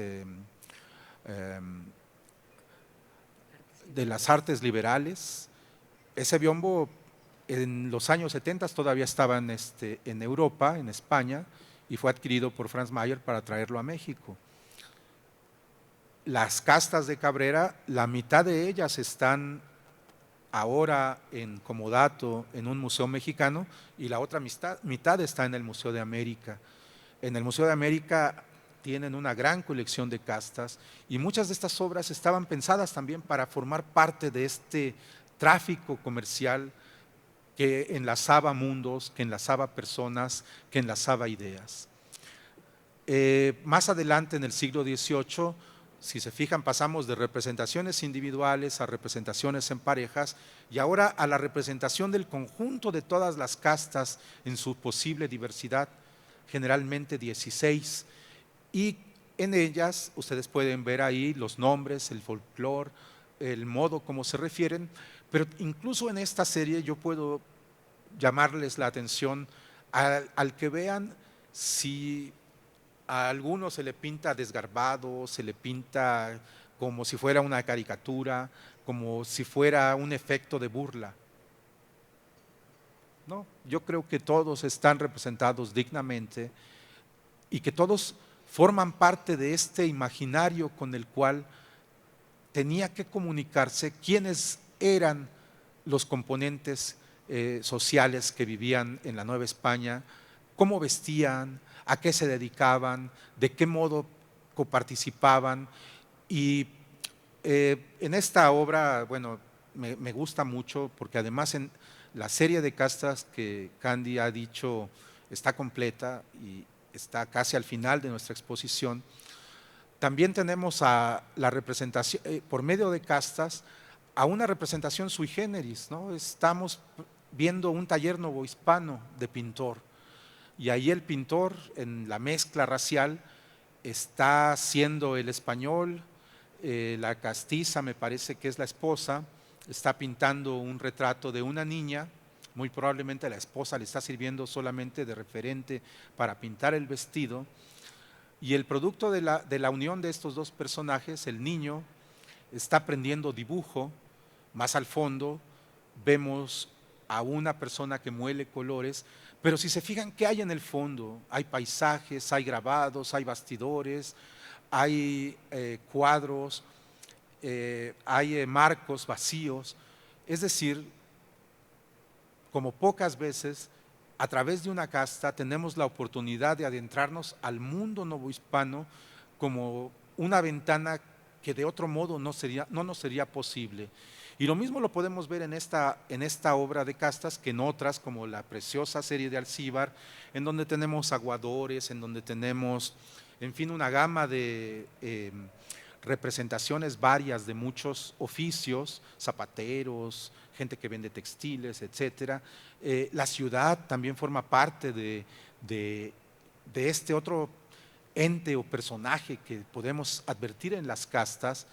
artes liberales. Ese biombo en los años 70 todavía estaba en Europa, en España, y fue adquirido por Franz Mayer para traerlo a México. Las castas de Cabrera, la mitad de ellas están ahora en comodato en un museo mexicano, y la otra mitad está en el Museo de América. En el Museo de América tienen una gran colección de castas, y muchas de estas obras estaban pensadas también para formar parte de este tráfico comercial que enlazaba mundos, que enlazaba personas, que enlazaba ideas. Más adelante en el siglo XVIII, si se fijan, pasamos de representaciones individuales a representaciones en parejas, y ahora a la representación del conjunto de todas las castas en su posible diversidad, generalmente 16, y en ellas ustedes pueden ver ahí los nombres, el folclore, el modo como se refieren, pero incluso en esta serie yo puedo llamarles la atención al que vean si a alguno se le pinta desgarbado, se le pinta como si fuera una caricatura, como si fuera un efecto de burla. No, yo creo que todos están representados dignamente y que todos forman parte de este imaginario con el cual tenía que comunicarse quiénes eran los componentes sociales que vivían en la Nueva España, cómo vestían, a qué se dedicaban, de qué modo coparticipaban. Y en esta obra, bueno, me gusta mucho porque además en la serie de castas que Candy ha dicho está completa y está casi al final de nuestra exposición. También tenemos a la representación, por medio de castas, a una representación sui generis, ¿no? Estamos viendo un taller novohispano de pintor, y ahí el pintor, en la mezcla racial, está siendo el español, la castiza, me parece que es la esposa, está pintando un retrato de una niña, muy probablemente la esposa le está sirviendo solamente de referente para pintar el vestido, y el producto de la unión de estos dos personajes, el niño está aprendiendo dibujo. Más al fondo vemos a una persona que muele colores, pero si se fijan, ¿qué hay en el fondo? Hay paisajes, hay grabados, hay bastidores, hay cuadros, hay marcos vacíos. Es decir, como pocas veces, a través de una casta tenemos la oportunidad de adentrarnos al mundo novohispano como una ventana que de otro modo no nos sería posible. Y lo mismo lo podemos ver en esta obra de castas que en otras, como la preciosa serie de Alcíbar, en donde tenemos aguadores, en donde tenemos, en fin, una gama de representaciones varias de muchos oficios, zapateros, gente que vende textiles, etcétera. La ciudad también forma parte de este otro ente o personaje que podemos advertir en las castas,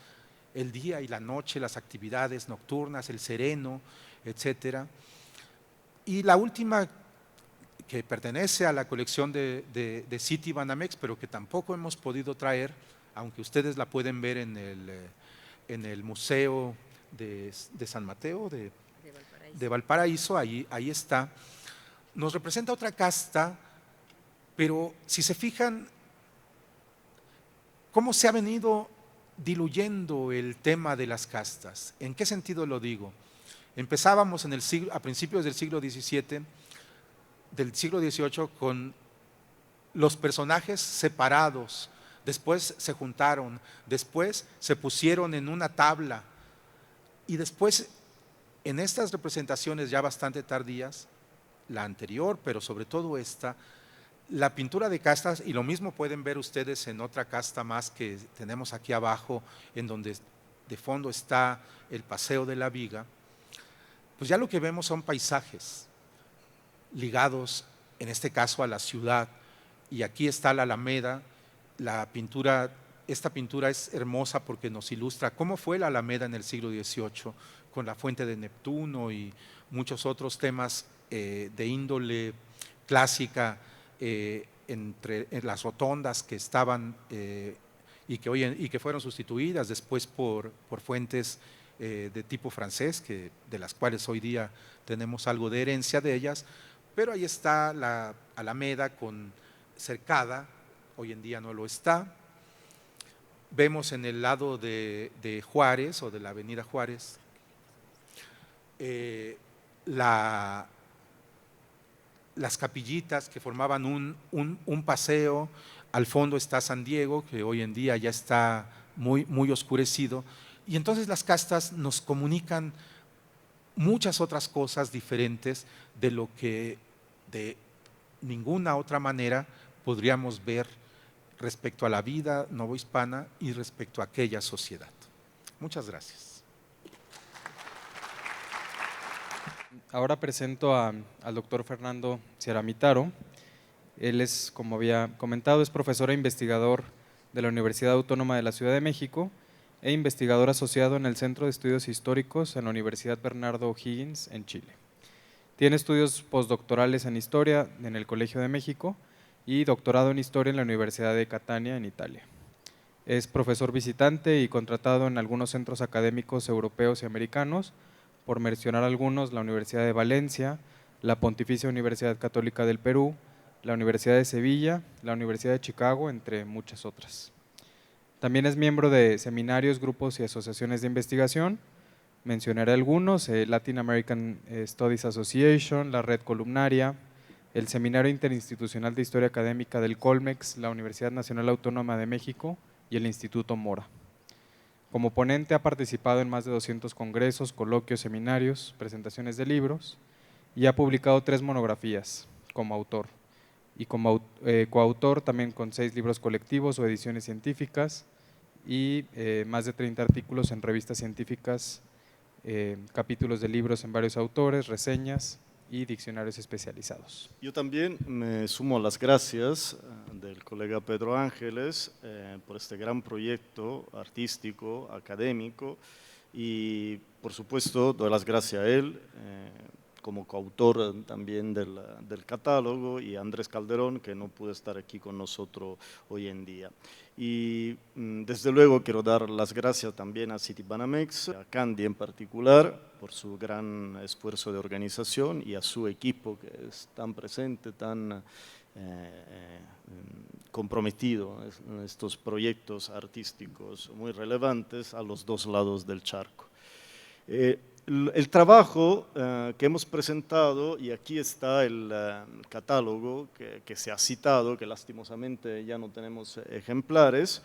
el día y la noche, las actividades nocturnas, el sereno, etcétera. Y la última, que pertenece a la colección de City Banamex, pero que tampoco hemos podido traer, aunque ustedes la pueden ver en el Museo de San Mateo, de Valparaíso, ahí está. Nos representa otra casta, pero si se fijan, cómo se ha venido diluyendo el tema de las castas. ¿En qué sentido lo digo? Empezábamos a principios del siglo XVII, del siglo XVIII, con los personajes separados, después se juntaron, después se pusieron en una tabla, y después en estas representaciones ya bastante tardías, la anterior, pero sobre todo esta, la pintura de castas, y lo mismo pueden ver ustedes en otra casta más que tenemos aquí abajo, en donde de fondo está el Paseo de la Viga, pues ya lo que vemos son paisajes ligados, en este caso, a la ciudad, y aquí está la Alameda. Esta pintura es hermosa porque nos ilustra cómo fue la Alameda en el siglo XVIII, con la fuente de Neptuno y muchos otros temas de índole clásica, en las rotondas que estaban y que fueron sustituidas después por fuentes de tipo francés, de las cuales hoy día tenemos algo de herencia de ellas, pero ahí está la Alameda cercada, hoy en día no lo está. Vemos en el lado de Juárez, o de la avenida Juárez, las capillitas que formaban un paseo. Al fondo está San Diego, que hoy en día ya está muy, muy oscurecido, y entonces las castas nos comunican muchas otras cosas diferentes de lo que de ninguna otra manera podríamos ver respecto a la vida novohispana y respecto a aquella sociedad. Muchas gracias. Ahora presento al doctor Fernando Ciaramitaro. Él es, como había comentado, es profesor e investigador de la Universidad Autónoma de la Ciudad de México e investigador asociado en el Centro de Estudios Históricos en la Universidad Bernardo O'Higgins en Chile. Tiene estudios postdoctorales en Historia en el Colegio de México y doctorado en Historia en la Universidad de Catania en Italia. Es profesor visitante y contratado en algunos centros académicos europeos y americanos, por mencionar algunos: la Universidad de Valencia, la Pontificia Universidad Católica del Perú, la Universidad de Sevilla, la Universidad de Chicago, entre muchas otras. También es miembro de seminarios, grupos y asociaciones de investigación. Mencionaré algunos: Latin American Studies Association, la Red Columnaria, el Seminario Interinstitucional de Historia Académica del Colmex, la Universidad Nacional Autónoma de México y el Instituto Mora. Como ponente ha participado en más de 200 congresos, coloquios, seminarios, presentaciones de libros, y ha publicado 3 monografías como autor, y como coautor también con 6 libros colectivos o ediciones científicas, y más de 30 artículos en revistas científicas, capítulos de libros en varios autores, reseñas y diccionarios especializados. Yo también me sumo a las gracias del colega Pedro Ángeles por este gran proyecto artístico, académico, y por supuesto doy las gracias a él como coautor también del catálogo, y a Andrés Calderón, que no pudo estar aquí con nosotros hoy en día. Y desde luego quiero dar las gracias también a Citibanamex, a Candy en particular, por su gran esfuerzo de organización, y a su equipo que es tan presente, tan comprometido en estos proyectos artísticos muy relevantes a los dos lados del charco. El trabajo que hemos presentado, y aquí está el catálogo que se ha citado, que lastimosamente ya no tenemos ejemplares,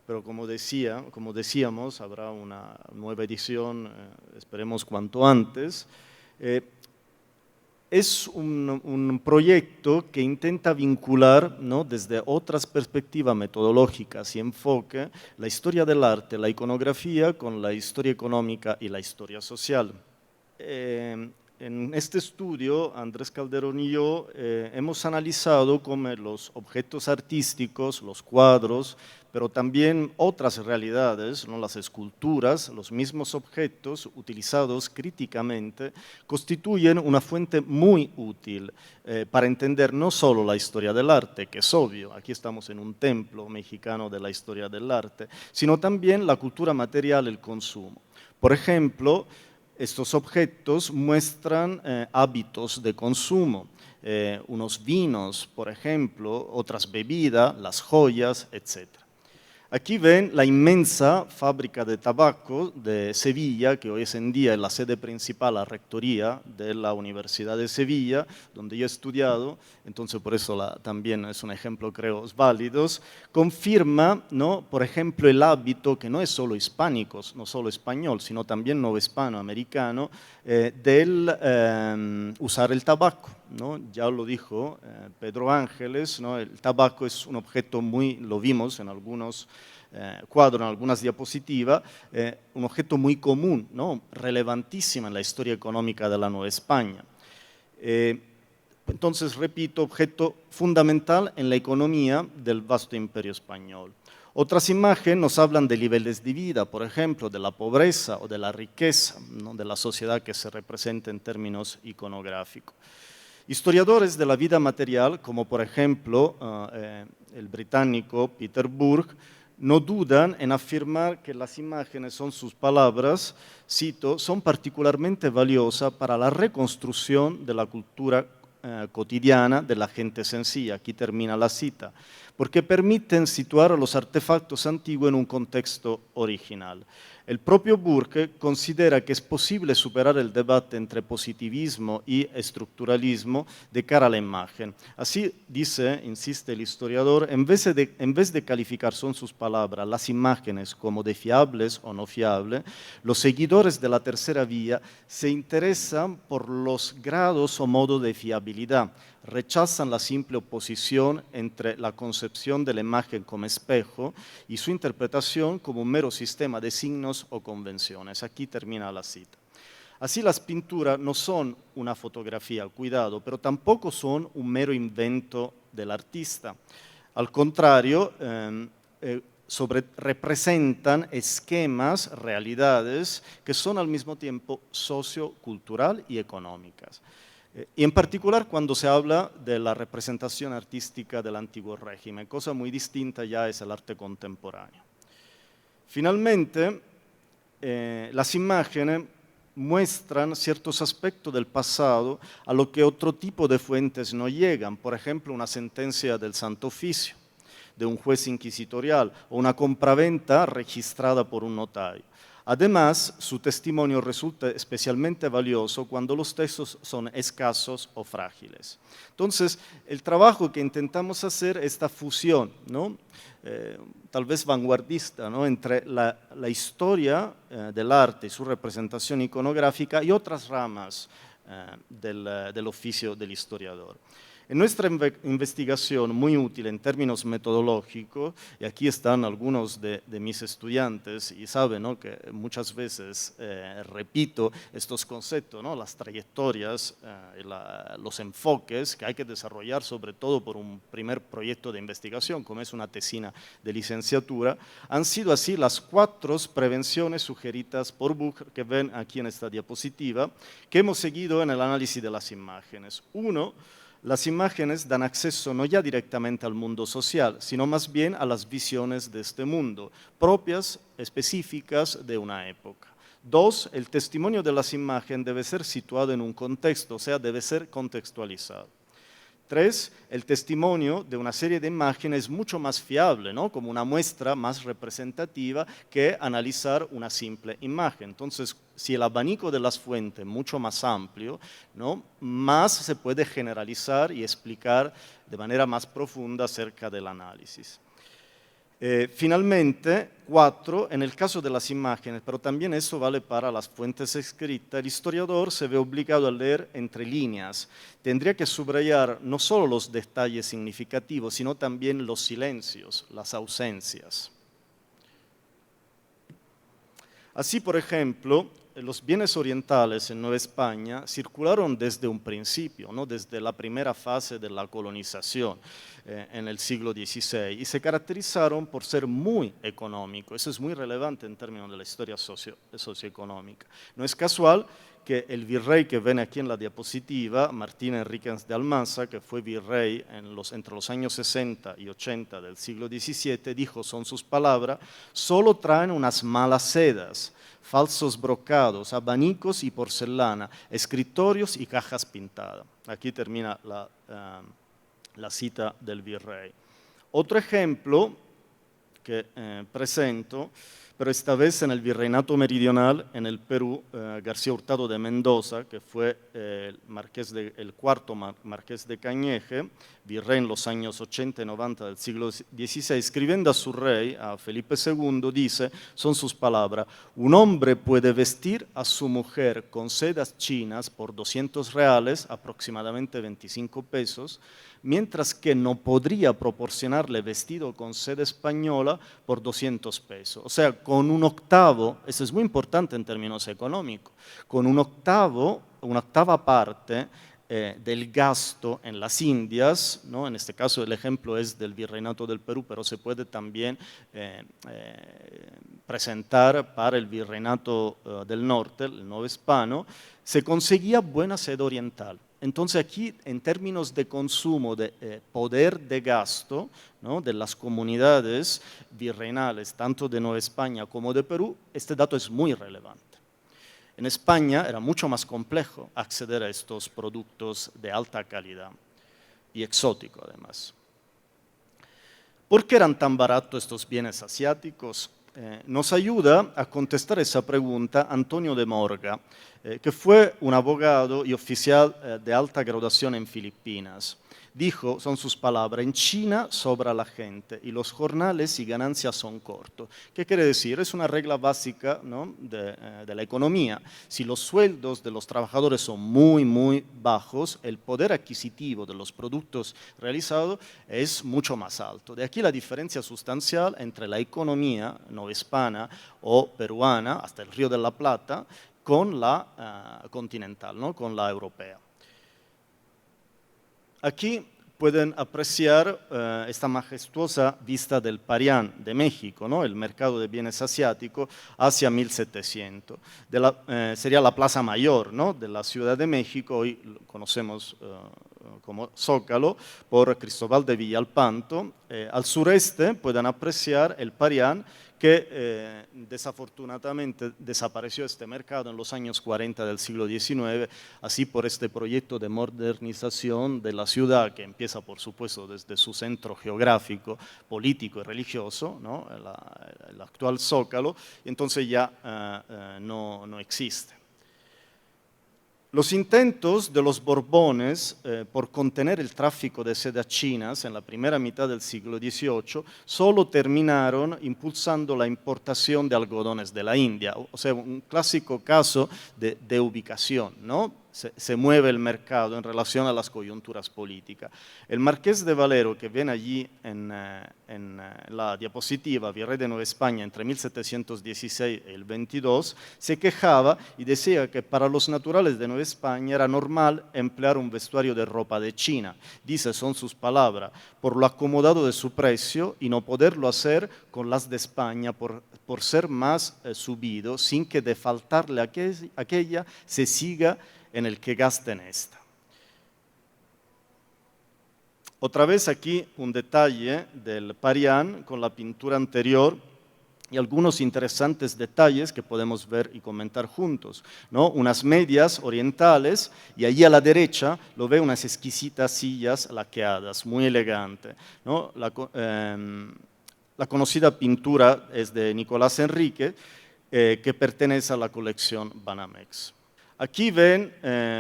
pero como decíamos, habrá una nueva edición, esperemos cuanto antes. Es un proyecto que intenta vincular, ¿no?, desde otras perspectivas metodológicas y enfoque la historia del arte, la iconografía, con la historia económica y la historia social. En este estudio, Andrés Calderón y yo hemos analizado cómo los objetos artísticos, los cuadros, pero también otras realidades, ¿no?, las esculturas, los mismos objetos utilizados críticamente, constituyen una fuente muy útil para entender no solo la historia del arte, que es obvio, aquí estamos en un templo mexicano de la historia del arte, sino también la cultura material, el consumo. Por ejemplo, estos objetos muestran hábitos de consumo, unos vinos, por ejemplo, otras bebidas, las joyas, etc. Aquí ven la inmensa fábrica de tabaco de Sevilla, que hoy en día es la sede principal, la rectoría de la Universidad de Sevilla, donde yo he estudiado, entonces por eso también es un ejemplo, creo, válido. Confirma, ¿no?, por ejemplo, el hábito, que no es solo hispánico, no solo español, sino también novohispano-americano, del usar el tabaco, ¿no? Ya lo dijo Pedro Ángeles, ¿no? El tabaco es un objeto lo vimos en algunos cuadros, en algunas diapositivas, un objeto muy común, ¿no?, relevantísimo en la historia económica de la Nueva España. Entonces, repito, objeto fundamental en la economía del vasto imperio español. Otras imágenes nos hablan de niveles de vida, por ejemplo, de la pobreza o de la riqueza, ¿no?, de la sociedad que se representa en términos iconográficos. Historiadores de la vida material, como por ejemplo el británico Peter Burke, no dudan en afirmar que las imágenes, son sus palabras, cito, son particularmente valiosas para la reconstrucción de la cultura cotidiana de la gente sencilla. Aquí termina la cita, porque permiten situar a los artefactos antiguos en un contexto original. El propio Burke considera que es posible superar el debate entre positivismo y estructuralismo de cara a la imagen. Así dice, insiste el historiador, en vez de calificar, son sus palabras, las imágenes como de fiables o no fiables, los seguidores de la tercera vía se interesan por los grados o modo de fiabilidad. Rechazan la simple oposición entre la concepción de la imagen como espejo y su interpretación como un mero sistema de signos o convenciones. Aquí termina la cita. Así, las pinturas no son una fotografía, cuidado, pero tampoco son un mero invento del artista. Al contrario, representan esquemas, realidades que son al mismo tiempo sociocultural y económicas. Y en particular cuando se habla de la representación artística del antiguo régimen, cosa muy distinta ya es el arte contemporáneo. Finalmente, las imágenes muestran ciertos aspectos del pasado a lo que otro tipo de fuentes no llegan, por ejemplo, una sentencia del Santo Oficio, de un juez inquisitorial, o una compraventa registrada por un notario. Además, su testimonio resulta especialmente valioso cuando los textos son escasos o frágiles. Entonces, el trabajo que intentamos hacer es esta fusión, ¿no?, tal vez vanguardista, ¿no?, entre la historia del arte y su representación iconográfica y otras ramas del oficio del historiador. En nuestra investigación, muy útil en términos metodológicos, y aquí están algunos de mis estudiantes y saben, ¿no?, que muchas veces repito estos conceptos, ¿no?, las trayectorias, los enfoques que hay que desarrollar sobre todo por un primer proyecto de investigación, como es una tesina de licenciatura, han sido así las 4 prevenciones sugeridas por Buch, que ven aquí en esta diapositiva, que hemos seguido en el análisis de las imágenes. 1, las imágenes dan acceso no ya directamente al mundo social, sino más bien a las visiones de este mundo, propias, específicas de una época. 2, el testimonio de las imágenes debe ser situado en un contexto, o sea, debe ser contextualizado. 3, el testimonio de una serie de imágenes es mucho más fiable, ¿no?, como una muestra más representativa que analizar una simple imagen. Entonces, si el abanico de las fuentes es mucho más amplio, ¿no?, más se puede generalizar y explicar de manera más profunda acerca del análisis. Finalmente, 4, en el caso de las imágenes, pero también eso vale para las fuentes escritas, el historiador se ve obligado a leer entre líneas. Tendría que subrayar no solo los detalles significativos, sino también los silencios, las ausencias. Así, por ejemplo, los bienes orientales en Nueva España circularon desde un principio, ¿no?, desde la primera fase de la colonización en el siglo XVI, y se caracterizaron por ser muy económicos. Eso es muy relevante en términos de la historia socioeconómica. No es casual que el virrey que ven aquí en la diapositiva, Martín Enríquez de Almanza, que fue virrey entre los años 60 y 80 del siglo XVII, dijo, son sus palabras, solo traen unas malas sedas, falsos brocados, abanicos y porcelana, escritorios y cajas pintadas. Aquí termina la cita del virrey. Otro ejemplo que presento, pero esta vez en el Virreinato Meridional, en el Perú, García Hurtado de Mendoza, que fue el cuarto marqués de Cañeje, virrey en los años 80 y 90 del siglo XVI, escribiendo a su rey, a Felipe II, dice, son sus palabras, un hombre puede vestir a su mujer con sedas chinas por 200 reales, aproximadamente 25 pesos, mientras que no podría proporcionarle vestido con seda española por 200 pesos. O sea, con un octavo, eso es muy importante en términos económicos, con una octava parte del gasto en las Indias, ¿no?, en este caso el ejemplo es del Virreinato del Perú, pero se puede también presentar para el Virreinato del Norte, el Nuevo Hispano, se conseguía buena seda oriental. Entonces aquí, en términos de consumo, de poder de gasto, ¿no?, de las comunidades virreinales, tanto de Nueva España como de Perú, este dato es muy relevante. En España era mucho más complejo acceder a estos productos de alta calidad y exótico además. ¿Por qué eran tan baratos estos bienes asiáticos? Nos ayuda a contestar esa pregunta Antonio de Morga, que fue un abogado y oficial de alta graduación en Filipinas. Dijo, son sus palabras, en China sobra la gente y los jornales y ganancias son cortos. ¿Qué quiere decir? Es una regla básica, ¿no?, de la economía. Si los sueldos de los trabajadores son muy, muy bajos, el poder adquisitivo de los productos realizados es mucho más alto. De aquí la diferencia sustancial entre la economía novohispana o peruana, hasta el Río de la Plata, con la continental, ¿no?, con la europea. Aquí pueden apreciar esta majestuosa vista del Parián de México, ¿no?, el mercado de bienes asiáticos hacia 1700. Sería la plaza mayor, ¿no?, de la Ciudad de México, hoy lo conocemos como Zócalo, por Cristóbal de Villalpanto. Al sureste pueden apreciar el Parián, que desafortunadamente desapareció este mercado en los años 40 del siglo XIX, así por este proyecto de modernización de la ciudad, que empieza por supuesto desde su centro geográfico, político y religioso, ¿no?, el actual Zócalo, y entonces ya no existe. Los intentos de los Borbones por contener el tráfico de sedas chinas en la primera mitad del siglo XVIII solo terminaron impulsando la importación de algodones de la India, o sea, un clásico caso de ubicación, ¿no? se mueve el mercado en relación a las coyunturas políticas. El marqués de Valero, que ven allí en la diapositiva, virrey de Nueva España entre 1716 y el 22, se quejaba y decía que para los naturales de Nueva España era normal emplear un vestuario de ropa de China. Dice, son sus palabras, por lo acomodado de su precio y no poderlo hacer con las de España por ser más subido, sin que de faltarle aquella se siga en el que gasten esta. Otra vez aquí un detalle del Parián con la pintura anterior y algunos interesantes detalles que podemos ver y comentar juntos, ¿no? Unas medias orientales y allí a la derecha lo ve unas exquisitas sillas laqueadas, muy elegante, ¿no? La conocida pintura es de Nicolás Enrique, que pertenece a la colección Banamex. Aquí ven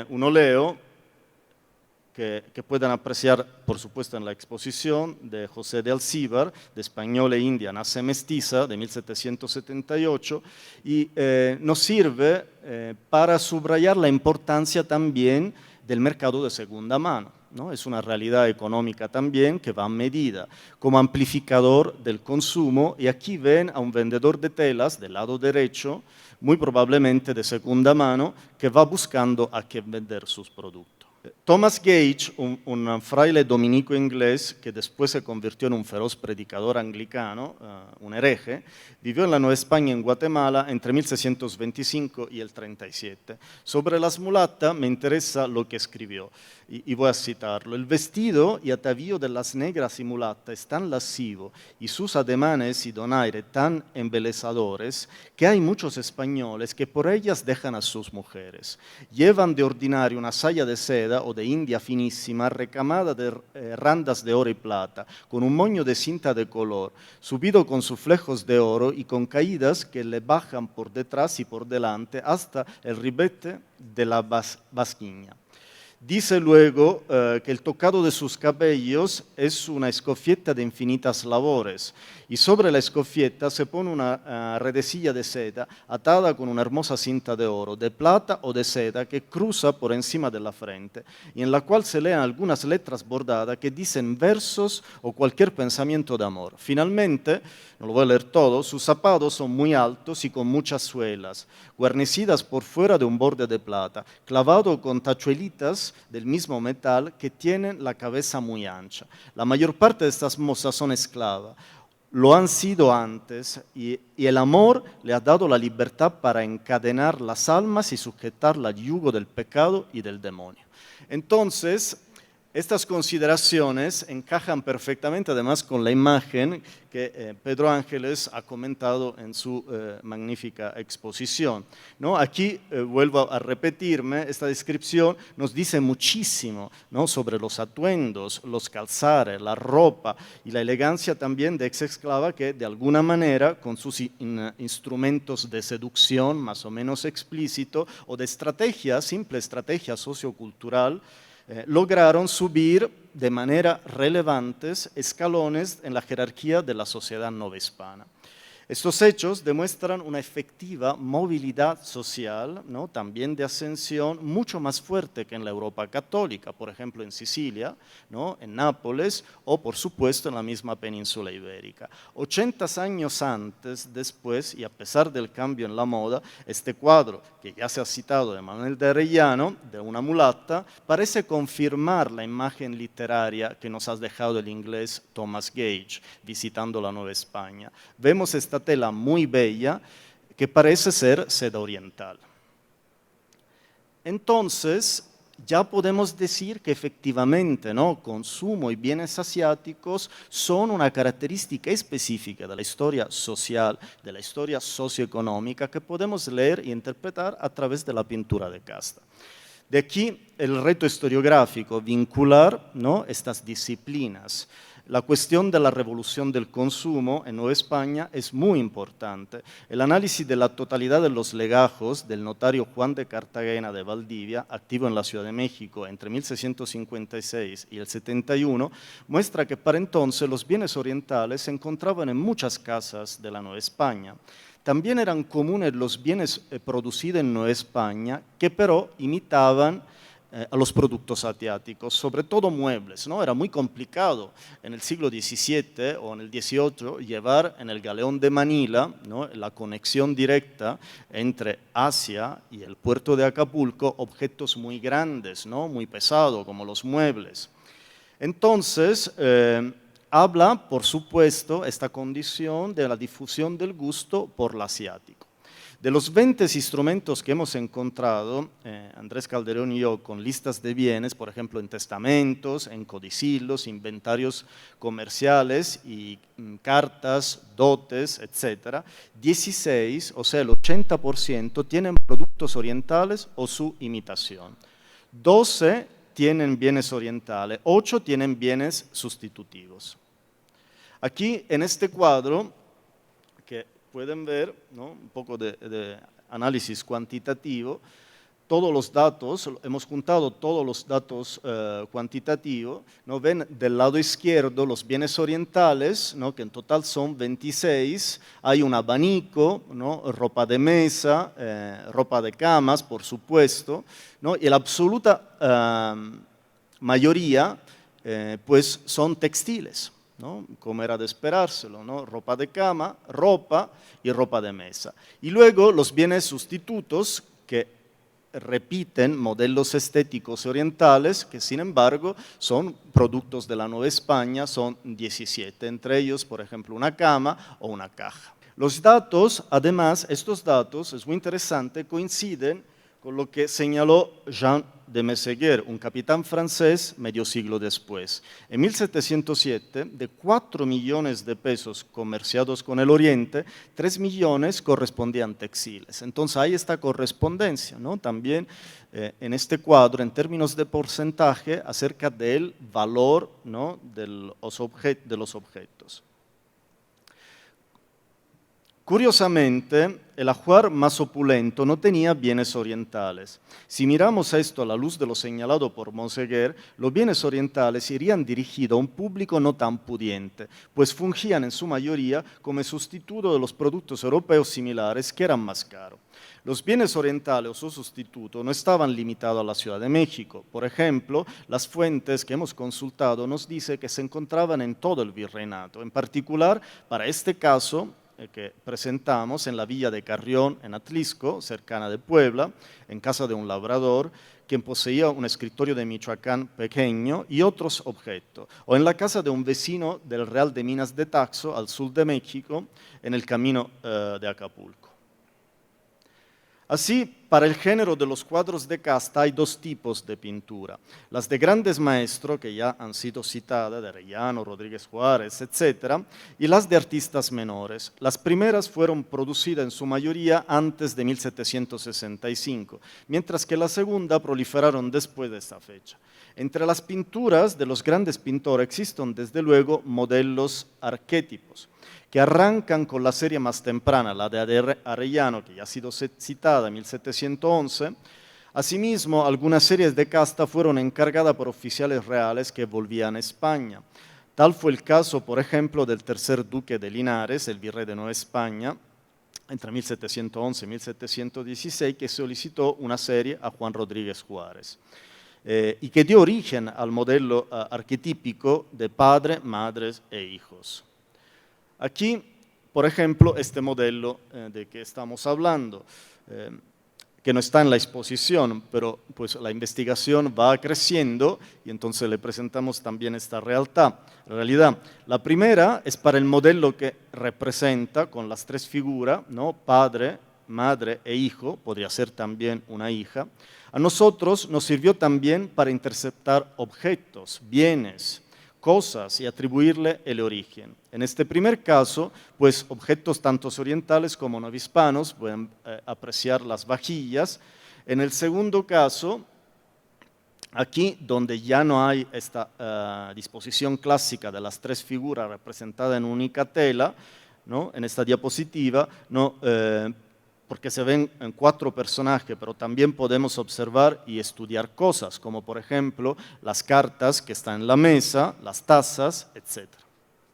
un óleo que pueden apreciar, por supuesto, en la exposición de José de Alcíbar, de Española e India, nace mestiza, de 1778, y nos sirve para subrayar la importancia también del mercado de segunda mano, ¿no? Es una realidad económica también que va a medida como amplificador del consumo, y aquí ven a un vendedor de telas del lado derecho, muy probablemente de segunda mano, que va buscando a qué vender sus productos. Thomas Gage, un fraile dominico inglés que después se convirtió en un feroz predicador anglicano, un hereje, vivió en la Nueva España, en Guatemala, entre 1625 y el 37. Sobre las mulatas me interesa lo que escribió, y voy a citarlo. El vestido y atavío de las negras y mulatas es tan lascivo y sus ademanes y donaire tan embelezadores que hay muchos españoles que por ellas dejan a sus mujeres. Llevan de ordinario una saya de seda o de india finísima, recamada de randas de oro y plata, con un moño de cinta de color, subido con suflejos de oro y con caídas que le bajan por detrás y por delante hasta el ribete de la basquiña. Dice luego que el tocado de sus cabellos es una escofieta de infinitas labores, y sobre la escofieta se pone una redecilla de seda atada con una hermosa cinta de oro, de plata o de seda, que cruza por encima de la frente, y en la cual se leen algunas letras bordadas que dicen versos o cualquier pensamiento de amor. Finalmente, no lo voy a leer todo, sus zapatos son muy altos y con muchas suelas, guarnecidas por fuera de un borde de plata, clavado con tachuelitas del mismo metal, que tienen la cabeza muy ancha. La mayor parte de estas mozas son esclavas, lo han sido antes, y el amor le ha dado la libertad para encadenar las almas y sujetarla al yugo del pecado y del demonio. Entonces, estas consideraciones encajan perfectamente además con la imagen que Pedro Ángeles ha comentado en su magnífica exposición, ¿no? Aquí vuelvo a repetirme, esta descripción nos dice muchísimo, ¿no?, sobre los atuendos, los calzares, la ropa y la elegancia también de ex esclava que de alguna manera con sus instrumentos de seducción más o menos explícito o de estrategia, simple estrategia sociocultural, lograron subir de manera relevantes escalones en la jerarquía de la sociedad novohispana. Estos hechos demuestran una efectiva movilidad social, ¿no?, también de ascensión, mucho más fuerte que en la Europa católica, por ejemplo en Sicilia, ¿no?, en Nápoles o por supuesto en la misma península ibérica. 80 años antes, después, y a pesar del cambio en la moda, este cuadro, que ya se ha citado de Manuel de Arellano, de una mulata, parece confirmar la imagen literaria que nos ha dejado el inglés Thomas Gage, visitando la Nueva España. Vemos esta tela muy bella que parece ser seda oriental. Entonces, ya podemos decir que efectivamente, ¿no?, consumo y bienes asiáticos son una característica específica de la historia social, de la historia socioeconómica, que podemos leer e interpretar a través de la pintura de casta. De aquí el reto historiográfico, vincular, ¿no?, estas disciplinas. La cuestión de la revolución del consumo en Nueva España es muy importante. El análisis de la totalidad de los legajos del notario Juan de Cartagena de Valdivia, activo en la Ciudad de México entre 1656 y el 71, muestra que para entonces los bienes orientales se encontraban en muchas casas de la Nueva España. también eran comunes los bienes producidos en Nueva España, que pero imitaban a los productos asiáticos, sobre todo muebles, ¿no? Era muy complicado en el siglo XVII o en el XVIII llevar en el galeón de Manila, ¿no?, la conexión directa entre Asia y el puerto de Acapulco, objetos muy grandes, ¿no?, muy pesados, como los muebles. Entonces, habla, por supuesto, esta condición de la difusión del gusto por lo asiático. De los 20 instrumentos que hemos encontrado, Andrés Calderón y yo, con listas de bienes, por ejemplo, en testamentos, en codicillos, inventarios comerciales y cartas, dotes, etc., 16, o sea, el 80%, tienen productos orientales o su imitación. 12 tienen bienes orientales, 8 tienen bienes sustitutivos. Aquí, en este cuadro, que pueden ver, ¿no?, un poco de análisis cuantitativo, todos los datos, hemos juntado todos los datos cuantitativos, ¿no? Ven del lado izquierdo los bienes orientales, ¿no?, que en total son 26, hay un abanico, ¿no?, ropa de mesa, ropa de camas, por supuesto, ¿no?, y la absoluta mayoría pues son textiles, ¿no?, como era de esperárselo, ¿no?, ropa de cama, ropa y ropa de mesa. Y luego los bienes sustitutos que repiten modelos estéticos orientales que sin embargo son productos de la Nueva España, son 17, entre ellos por ejemplo una cama o una caja. Los datos, además, estos datos, es muy interesante, coinciden con lo que señaló Jean de Mességuer, un capitán francés medio siglo después. En 1707, de 4 millones de pesos comerciados con el Oriente, 3 millones correspondían textiles. Entonces hay esta correspondencia, ¿no?, también en este cuadro, en términos de porcentaje, acerca del valor, ¿no?, de los objetos. Curiosamente, el ajuar más opulento no tenía bienes orientales. Si miramos esto a la luz de lo señalado por Mességuer, los bienes orientales irían dirigidos a un público no tan pudiente, pues fungían en su mayoría como sustituto de los productos europeos similares que eran más caros. Los bienes orientales o su sustituto no estaban limitados a la Ciudad de México. Por ejemplo, las fuentes que hemos consultado nos dicen que se encontraban en todo el virreinato. En particular, para este caso, que presentamos en la villa de Carrión, en Atlisco, cercana de Puebla, en casa de un labrador, quien poseía un escritorio de Michoacán pequeño y otros objetos, o en la casa de un vecino del Real de Minas de Taxco, al sur de México, en el camino de Acapulco. Así, para el género de los cuadros de casta hay dos tipos de pintura. Las de grandes maestros, que ya han sido citadas, de Arellano, Rodríguez Juárez, etc., y las de artistas menores. Las primeras fueron producidas en su mayoría antes de 1765, mientras que la segunda proliferaron después de esta fecha. Entre las pinturas de los grandes pintores existen desde luego modelos arquetipos, que arrancan con la serie más temprana, la de Arellano, que ya ha sido citada en 1711. Asimismo, algunas series de casta fueron encargadas por oficiales reales que volvían a España. Tal fue el caso, por ejemplo, del tercer duque de Linares, el virrey de Nueva España, entre 1711 y 1716, que solicitó una serie a Juan Rodríguez Juárez, y que dio origen al modelo arquetípico de padre, madres e hijos. Aquí, por ejemplo, este modelo de que estamos hablando, que no está en la exposición, pero pues la investigación va creciendo y entonces le presentamos también esta realidad. La primera es para el modelo que representa con las tres figuras, ¿no?, padre, madre e hijo, podría ser también una hija. A nosotros nos sirvió también para interceptar objetos, bienes, cosas y atribuirle el origen. En este primer caso, pues objetos tanto orientales como novohispanos, pueden apreciar las vajillas. En el segundo caso, aquí donde ya no hay esta disposición clásica de las tres figuras representadas en única tela, ¿no?, en esta diapositiva, ¿no?, porque se ven en 4 personajes, pero también podemos observar y estudiar cosas, como por ejemplo las cartas que están en la mesa, las tazas, etc.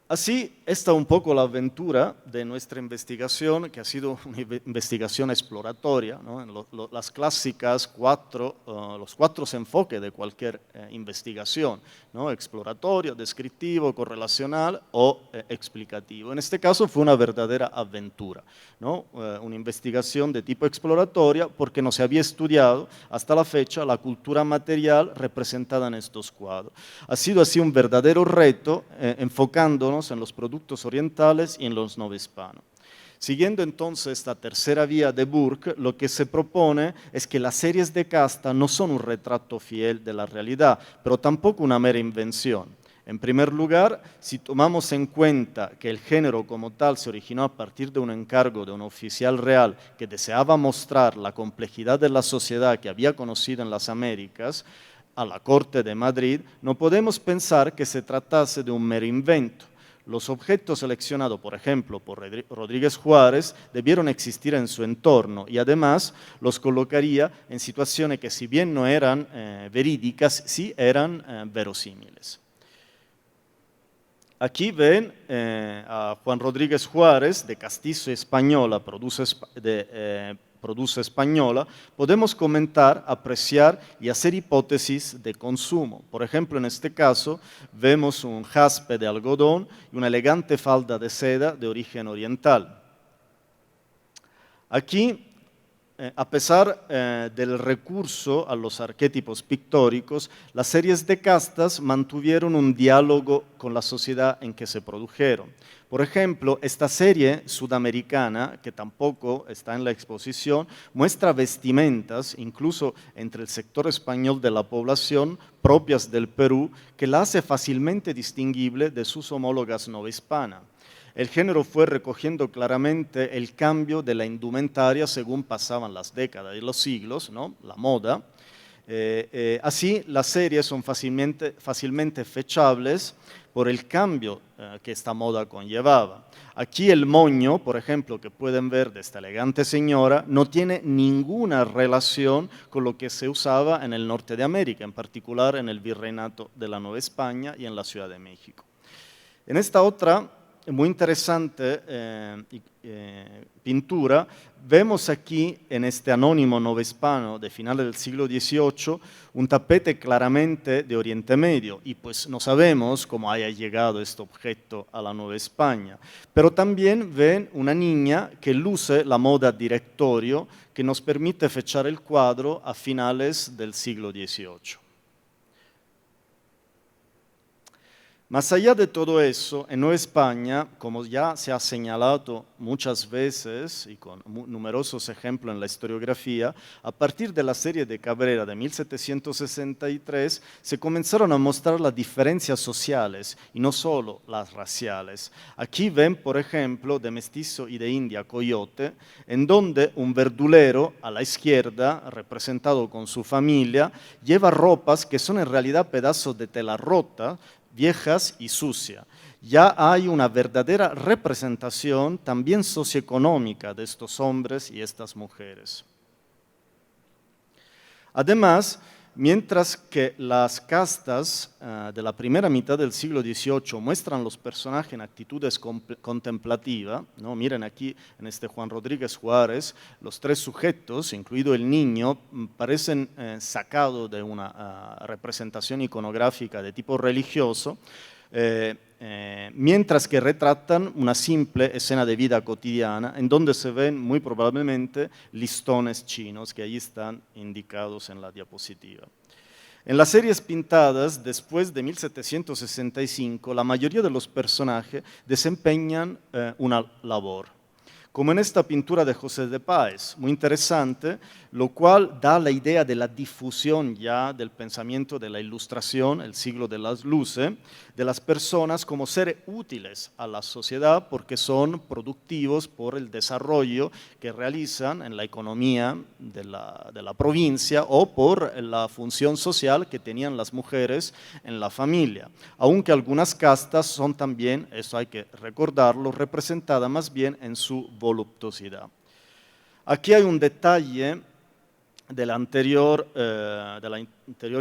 Así está un poco la aventura de nuestra investigación, que ha sido una investigación exploratoria, ¿no? En las clásicas los cuatro enfoques de cualquier investigación, ¿no? Exploratorio, descriptivo, correlacional o explicativo. En este caso fue una verdadera aventura, ¿no? Una investigación de tipo exploratoria porque no se había estudiado hasta la fecha la cultura material representada en estos cuadros. Ha sido así un verdadero reto enfocándonos en los productos orientales y en los novohispanos. Siguiendo entonces esta tercera vía de Burke, lo que se propone es que las series de casta no son un retrato fiel de la realidad, pero tampoco una mera invención. En primer lugar, si tomamos en cuenta que el género como tal se originó a partir de un encargo de un oficial real que deseaba mostrar la complejidad de la sociedad que había conocido en las Américas, a la corte de Madrid, no podemos pensar que se tratase de un mero invento. Los objetos seleccionados, por ejemplo, por Rodríguez Juárez, debieron existir en su entorno y además los colocaría en situaciones que, si bien no eran verídicas, sí eran verosímiles. Aquí ven a Juan Rodríguez Juárez, de Castizo Española, Produce Española, podemos comentar, apreciar y hacer hipótesis de consumo. Por ejemplo, en este caso, vemos un jaspe de algodón y una elegante falda de seda de origen oriental. Aquí, a pesar del recurso a los arquetipos pictóricos, las series de castas mantuvieron un diálogo con la sociedad en que se produjeron. Por ejemplo, esta serie sudamericana, que tampoco está en la exposición, muestra vestimentas, incluso entre el sector español de la población, propias del Perú, que la hace fácilmente distinguible de sus homólogas novohispanas. El género fue recogiendo claramente el cambio de la indumentaria según pasaban las décadas y los siglos, ¿no? La moda. Así, las series son fácilmente fechables por el cambio que esta moda conllevaba. Aquí el moño, por ejemplo, que pueden ver de esta elegante señora, no tiene ninguna relación con lo que se usaba en el norte de América, en particular en el Virreinato de la Nueva España y en la Ciudad de México. En esta otra muy interesante pintura, vemos aquí en este anónimo novohispano de finales del siglo XVIII un tapete claramente de Oriente Medio y pues no sabemos cómo haya llegado este objeto a la Nueva España, pero también ven una niña que luce la moda directorio que nos permite fechar el cuadro a finales del siglo XVIII. Más allá de todo eso, en Nueva España, como ya se ha señalado muchas veces y con numerosos ejemplos en la historiografía, a partir de la serie de Cabrera de 1763 se comenzaron a mostrar las diferencias sociales y no solo las raciales. Aquí ven, por ejemplo, de Mestizo y de India Coyote, en donde un verdulero a la izquierda, representado con su familia, lleva ropas que son en realidad pedazos de tela rota, viejas y sucias. Ya hay una verdadera representación también socioeconómica de estos hombres y estas mujeres. Además, mientras que las castas de la primera mitad del siglo XVIII muestran los personajes en actitudes contemplativas, ¿no? Miren aquí en este Juan Rodríguez Juárez, los tres sujetos, incluido el niño, parecen sacados de una representación iconográfica de tipo religioso, mientras que retratan una simple escena de vida cotidiana en donde se ven muy probablemente listones chinos que ahí están indicados en la diapositiva. En las series pintadas después de 1765, la mayoría de los personajes desempeñan una labor, como en esta pintura de José de Páez, muy interesante, lo cual da la idea de la difusión ya del pensamiento de la Ilustración, el siglo de las luces, de las personas como seres útiles a la sociedad porque son productivos por el desarrollo que realizan en la economía de la provincia o por la función social que tenían las mujeres en la familia. Aunque algunas castas son también, eso hay que recordarlo, representadas más bien en su voluptuosidad. Aquí hay un detalle de la anterior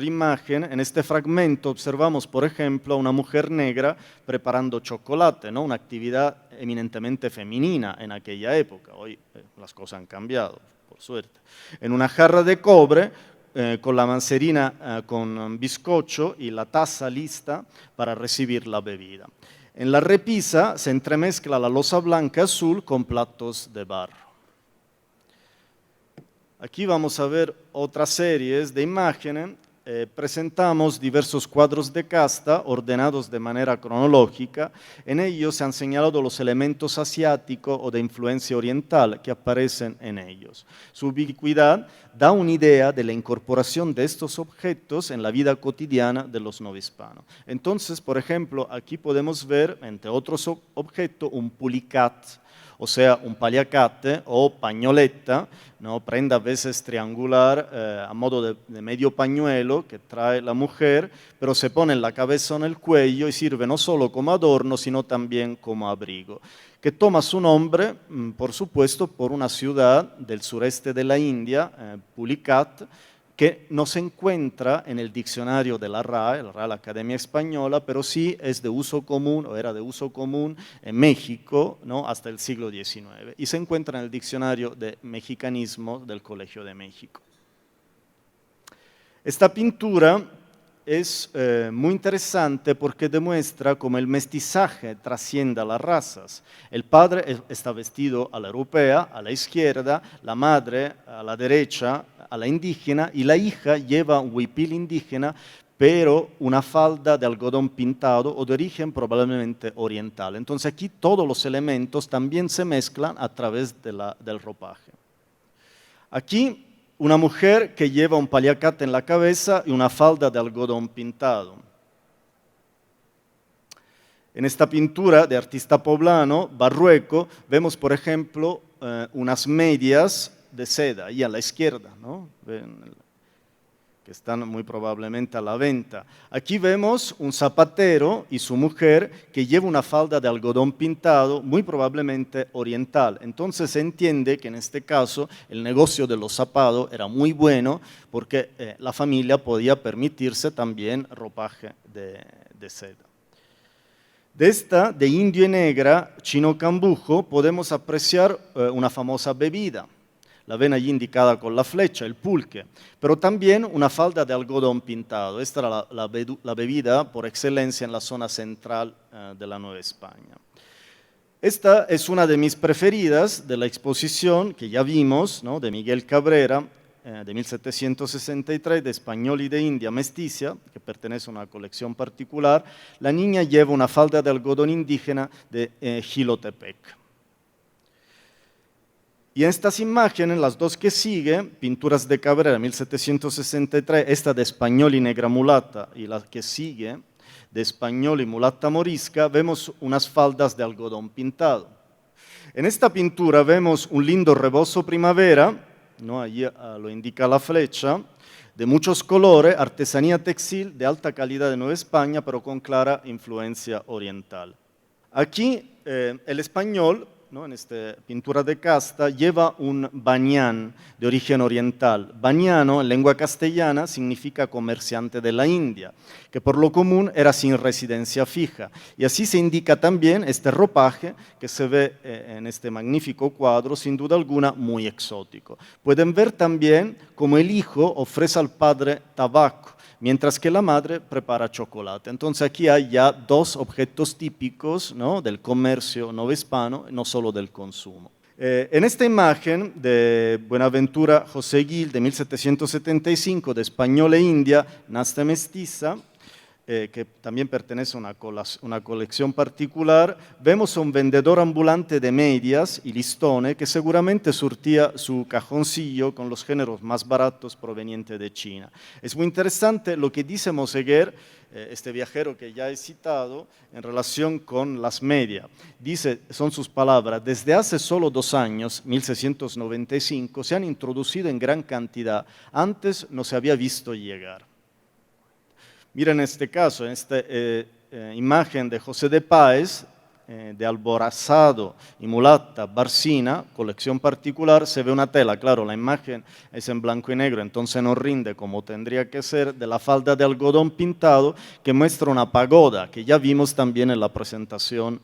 imagen, en este fragmento observamos, por ejemplo, a una mujer negra preparando chocolate, ¿no? Una actividad eminentemente femenina en aquella época. Hoy las cosas han cambiado, por suerte. En una jarra de cobre, con la mancerina con bizcocho y la taza lista para recibir la bebida. En la repisa se entremezcla la loza blanca azul con platos de barro. Aquí vamos a ver otras series de imágenes. Presentamos diversos cuadros de casta ordenados de manera cronológica. En ellos se han señalado los elementos asiáticos o de influencia oriental que aparecen en ellos. Su ubicuidad da una idea de la incorporación de estos objetos en la vida cotidiana de los novohispanos. Entonces, por ejemplo, aquí podemos ver, entre otros objetos, un pulicat, o sea, un paliacate o pañoleta, ¿no? Prenda a veces triangular a modo de medio pañuelo que trae la mujer, pero se pone en la cabeza o en el cuello y sirve no solo como adorno, sino también como abrigo, que toma su nombre, por supuesto, por una ciudad del sureste de la India, Pulicat, que no se encuentra en el diccionario de la RAE, la Academia Española, pero sí es de uso común, o era de uso común en México, ¿no? Hasta el siglo XIX, y se encuentra en el diccionario de mexicanismo del Colegio de México. Esta pintura es muy interesante porque demuestra cómo el mestizaje trasciende a las razas. El padre está vestido a la europea, a la izquierda, la madre a la derecha, a la indígena, y la hija lleva un huipil indígena, pero una falda de algodón pintado o de origen probablemente oriental. Entonces aquí todos los elementos también se mezclan a través del ropaje. Aquí una mujer que lleva un paliacate en la cabeza y una falda de algodón pintado. En esta pintura de artista poblano, Barrueco, vemos, por ejemplo, unas medias de seda, ahí a la izquierda, ¿no? Que están muy probablemente a la venta. Aquí vemos un zapatero y su mujer que lleva una falda de algodón pintado, muy probablemente oriental. Entonces se entiende que en este caso el negocio de los zapatos era muy bueno porque la familia podía permitirse también ropaje de seda. De esta, de indio y negra, chino cambujo, podemos apreciar una famosa bebida. La ven allí indicada con la flecha, el pulque, pero también una falda de algodón pintado. Esta era la bebida por excelencia en la zona central de la Nueva España. Esta es una de mis preferidas de la exposición que ya vimos, ¿no? De Miguel Cabrera, de 1763, de Español y de India Mesticia, que pertenece a una colección particular. La niña lleva una falda de algodón indígena de Jilotepec. Y en estas imágenes, las dos que siguen, pinturas de Cabrera, 1763, esta de Español y Negra Mulata, y la que sigue, de Español y Mulata Morisca, vemos unas faldas de algodón pintado. En esta pintura vemos un lindo rebozo primavera, ¿no? Allí lo indica la flecha, de muchos colores, artesanía textil de alta calidad de Nueva España, pero con clara influencia oriental. Aquí el español, ¿no? En esta pintura de casta, lleva un bañán de origen oriental. Bañano, en lengua castellana, significa comerciante de la India, que por lo común era sin residencia fija. Y así se indica también este ropaje que se ve en este magnífico cuadro, sin duda alguna muy exótico. Pueden ver también cómo el hijo ofrece al padre tabaco, mientras que la madre prepara chocolate. Entonces aquí hay ya dos objetos típicos, ¿no? Del comercio novohispano, no solo del consumo. En esta imagen de Buenaventura José Gil de 1775, de Español e India, Nasta Mestiza, que también pertenece a una colección particular, vemos a un vendedor ambulante de medias y listones que seguramente surtía su cajoncillo con los géneros más baratos provenientes de China. Es muy interesante lo que dice Moseguer, este viajero que ya he citado, en relación con las medias. Dice, son sus palabras, desde hace solo 2 años, 1695, se han introducido en gran cantidad, antes no se había visto llegar. Miren este caso, en esta imagen de José de Páez, de Alborazado y Mulata Barcina, colección particular, se ve una tela, claro, la imagen es en blanco y negro, entonces no rinde como tendría que ser, de la falda de algodón pintado que muestra una pagoda, que ya vimos también en la presentación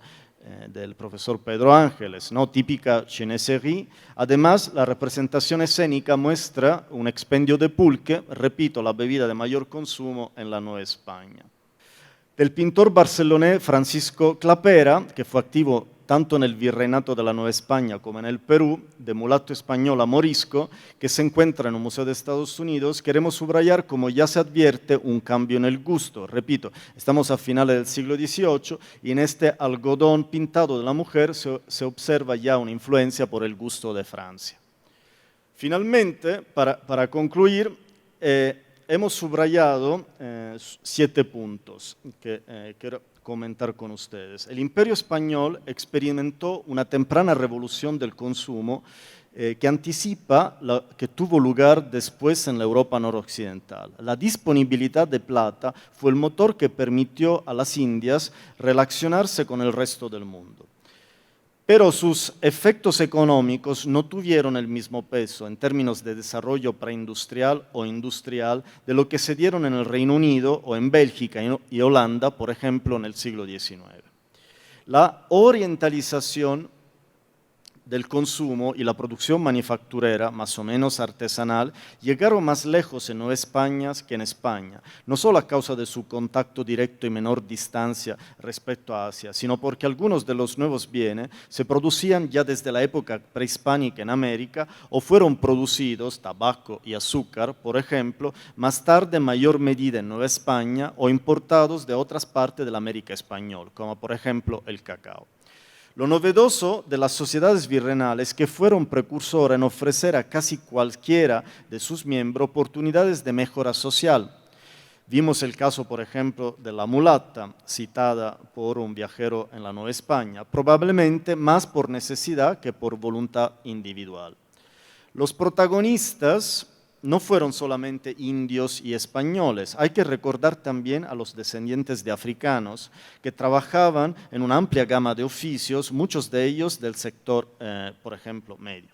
del profesor Pedro Ángeles, ¿no? Típica chineserie. Además, la representación escénica muestra un expendio de pulque, repito, la bebida de mayor consumo en la Nueva España. Del pintor barcelonés Francisco Clapera, que fue activo tanto en el Virreinato de la Nueva España como en el Perú, de mulato español a morisco, que se encuentra en un museo de Estados Unidos, queremos subrayar, como ya se advierte, un cambio en el gusto. Repito, estamos a finales del siglo XVIII y en este algodón pintado de la mujer se observa ya una influencia por el gusto de Francia. Finalmente, para concluir, hemos subrayado 7 puntos que quiero comentar con ustedes. El Imperio Español experimentó una temprana revolución del consumo que anticipa la que tuvo lugar después en la Europa noroccidental. La disponibilidad de plata fue el motor que permitió a las Indias relacionarse con el resto del mundo. Pero sus efectos económicos no tuvieron el mismo peso en términos de desarrollo preindustrial o industrial de lo que se dieron en el Reino Unido o en Bélgica y Holanda, por ejemplo, en el siglo XIX. La orientalización del consumo y la producción manufacturera, más o menos artesanal, llegaron más lejos en Nueva España que en España, no solo a causa de su contacto directo y menor distancia respecto a Asia, sino porque algunos de los nuevos bienes se producían ya desde la época prehispánica en América o fueron producidos, tabaco y azúcar, por ejemplo, más tarde en mayor medida en Nueva España o importados de otras partes de la América española, como por ejemplo el cacao. Lo novedoso de las sociedades virreinales que fueron precursoras en ofrecer a casi cualquiera de sus miembros oportunidades de mejora social. Vimos el caso, por ejemplo, de la mulata, citada por un viajero en la Nueva España, probablemente más por necesidad que por voluntad individual. Los protagonistas no fueron solamente indios y españoles, hay que recordar también a los descendientes de africanos que trabajaban en una amplia gama de oficios, muchos de ellos del sector, por ejemplo, medio.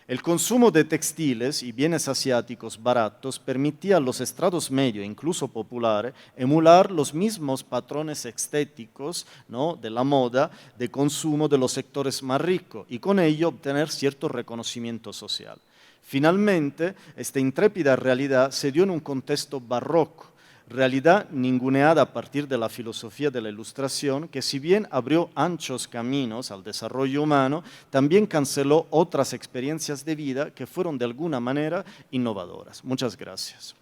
El consumo de textiles y bienes asiáticos baratos permitía a los estratos medios, incluso populares, emular los mismos patrones estéticos, ¿no?, de la moda de consumo de los sectores más ricos y con ello obtener cierto reconocimiento social. Finalmente, esta intrépida realidad se dio en un contexto barroco, realidad ninguneada a partir de la filosofía de la Ilustración, que si bien abrió anchos caminos al desarrollo humano, también canceló otras experiencias de vida que fueron de alguna manera innovadoras. Muchas gracias.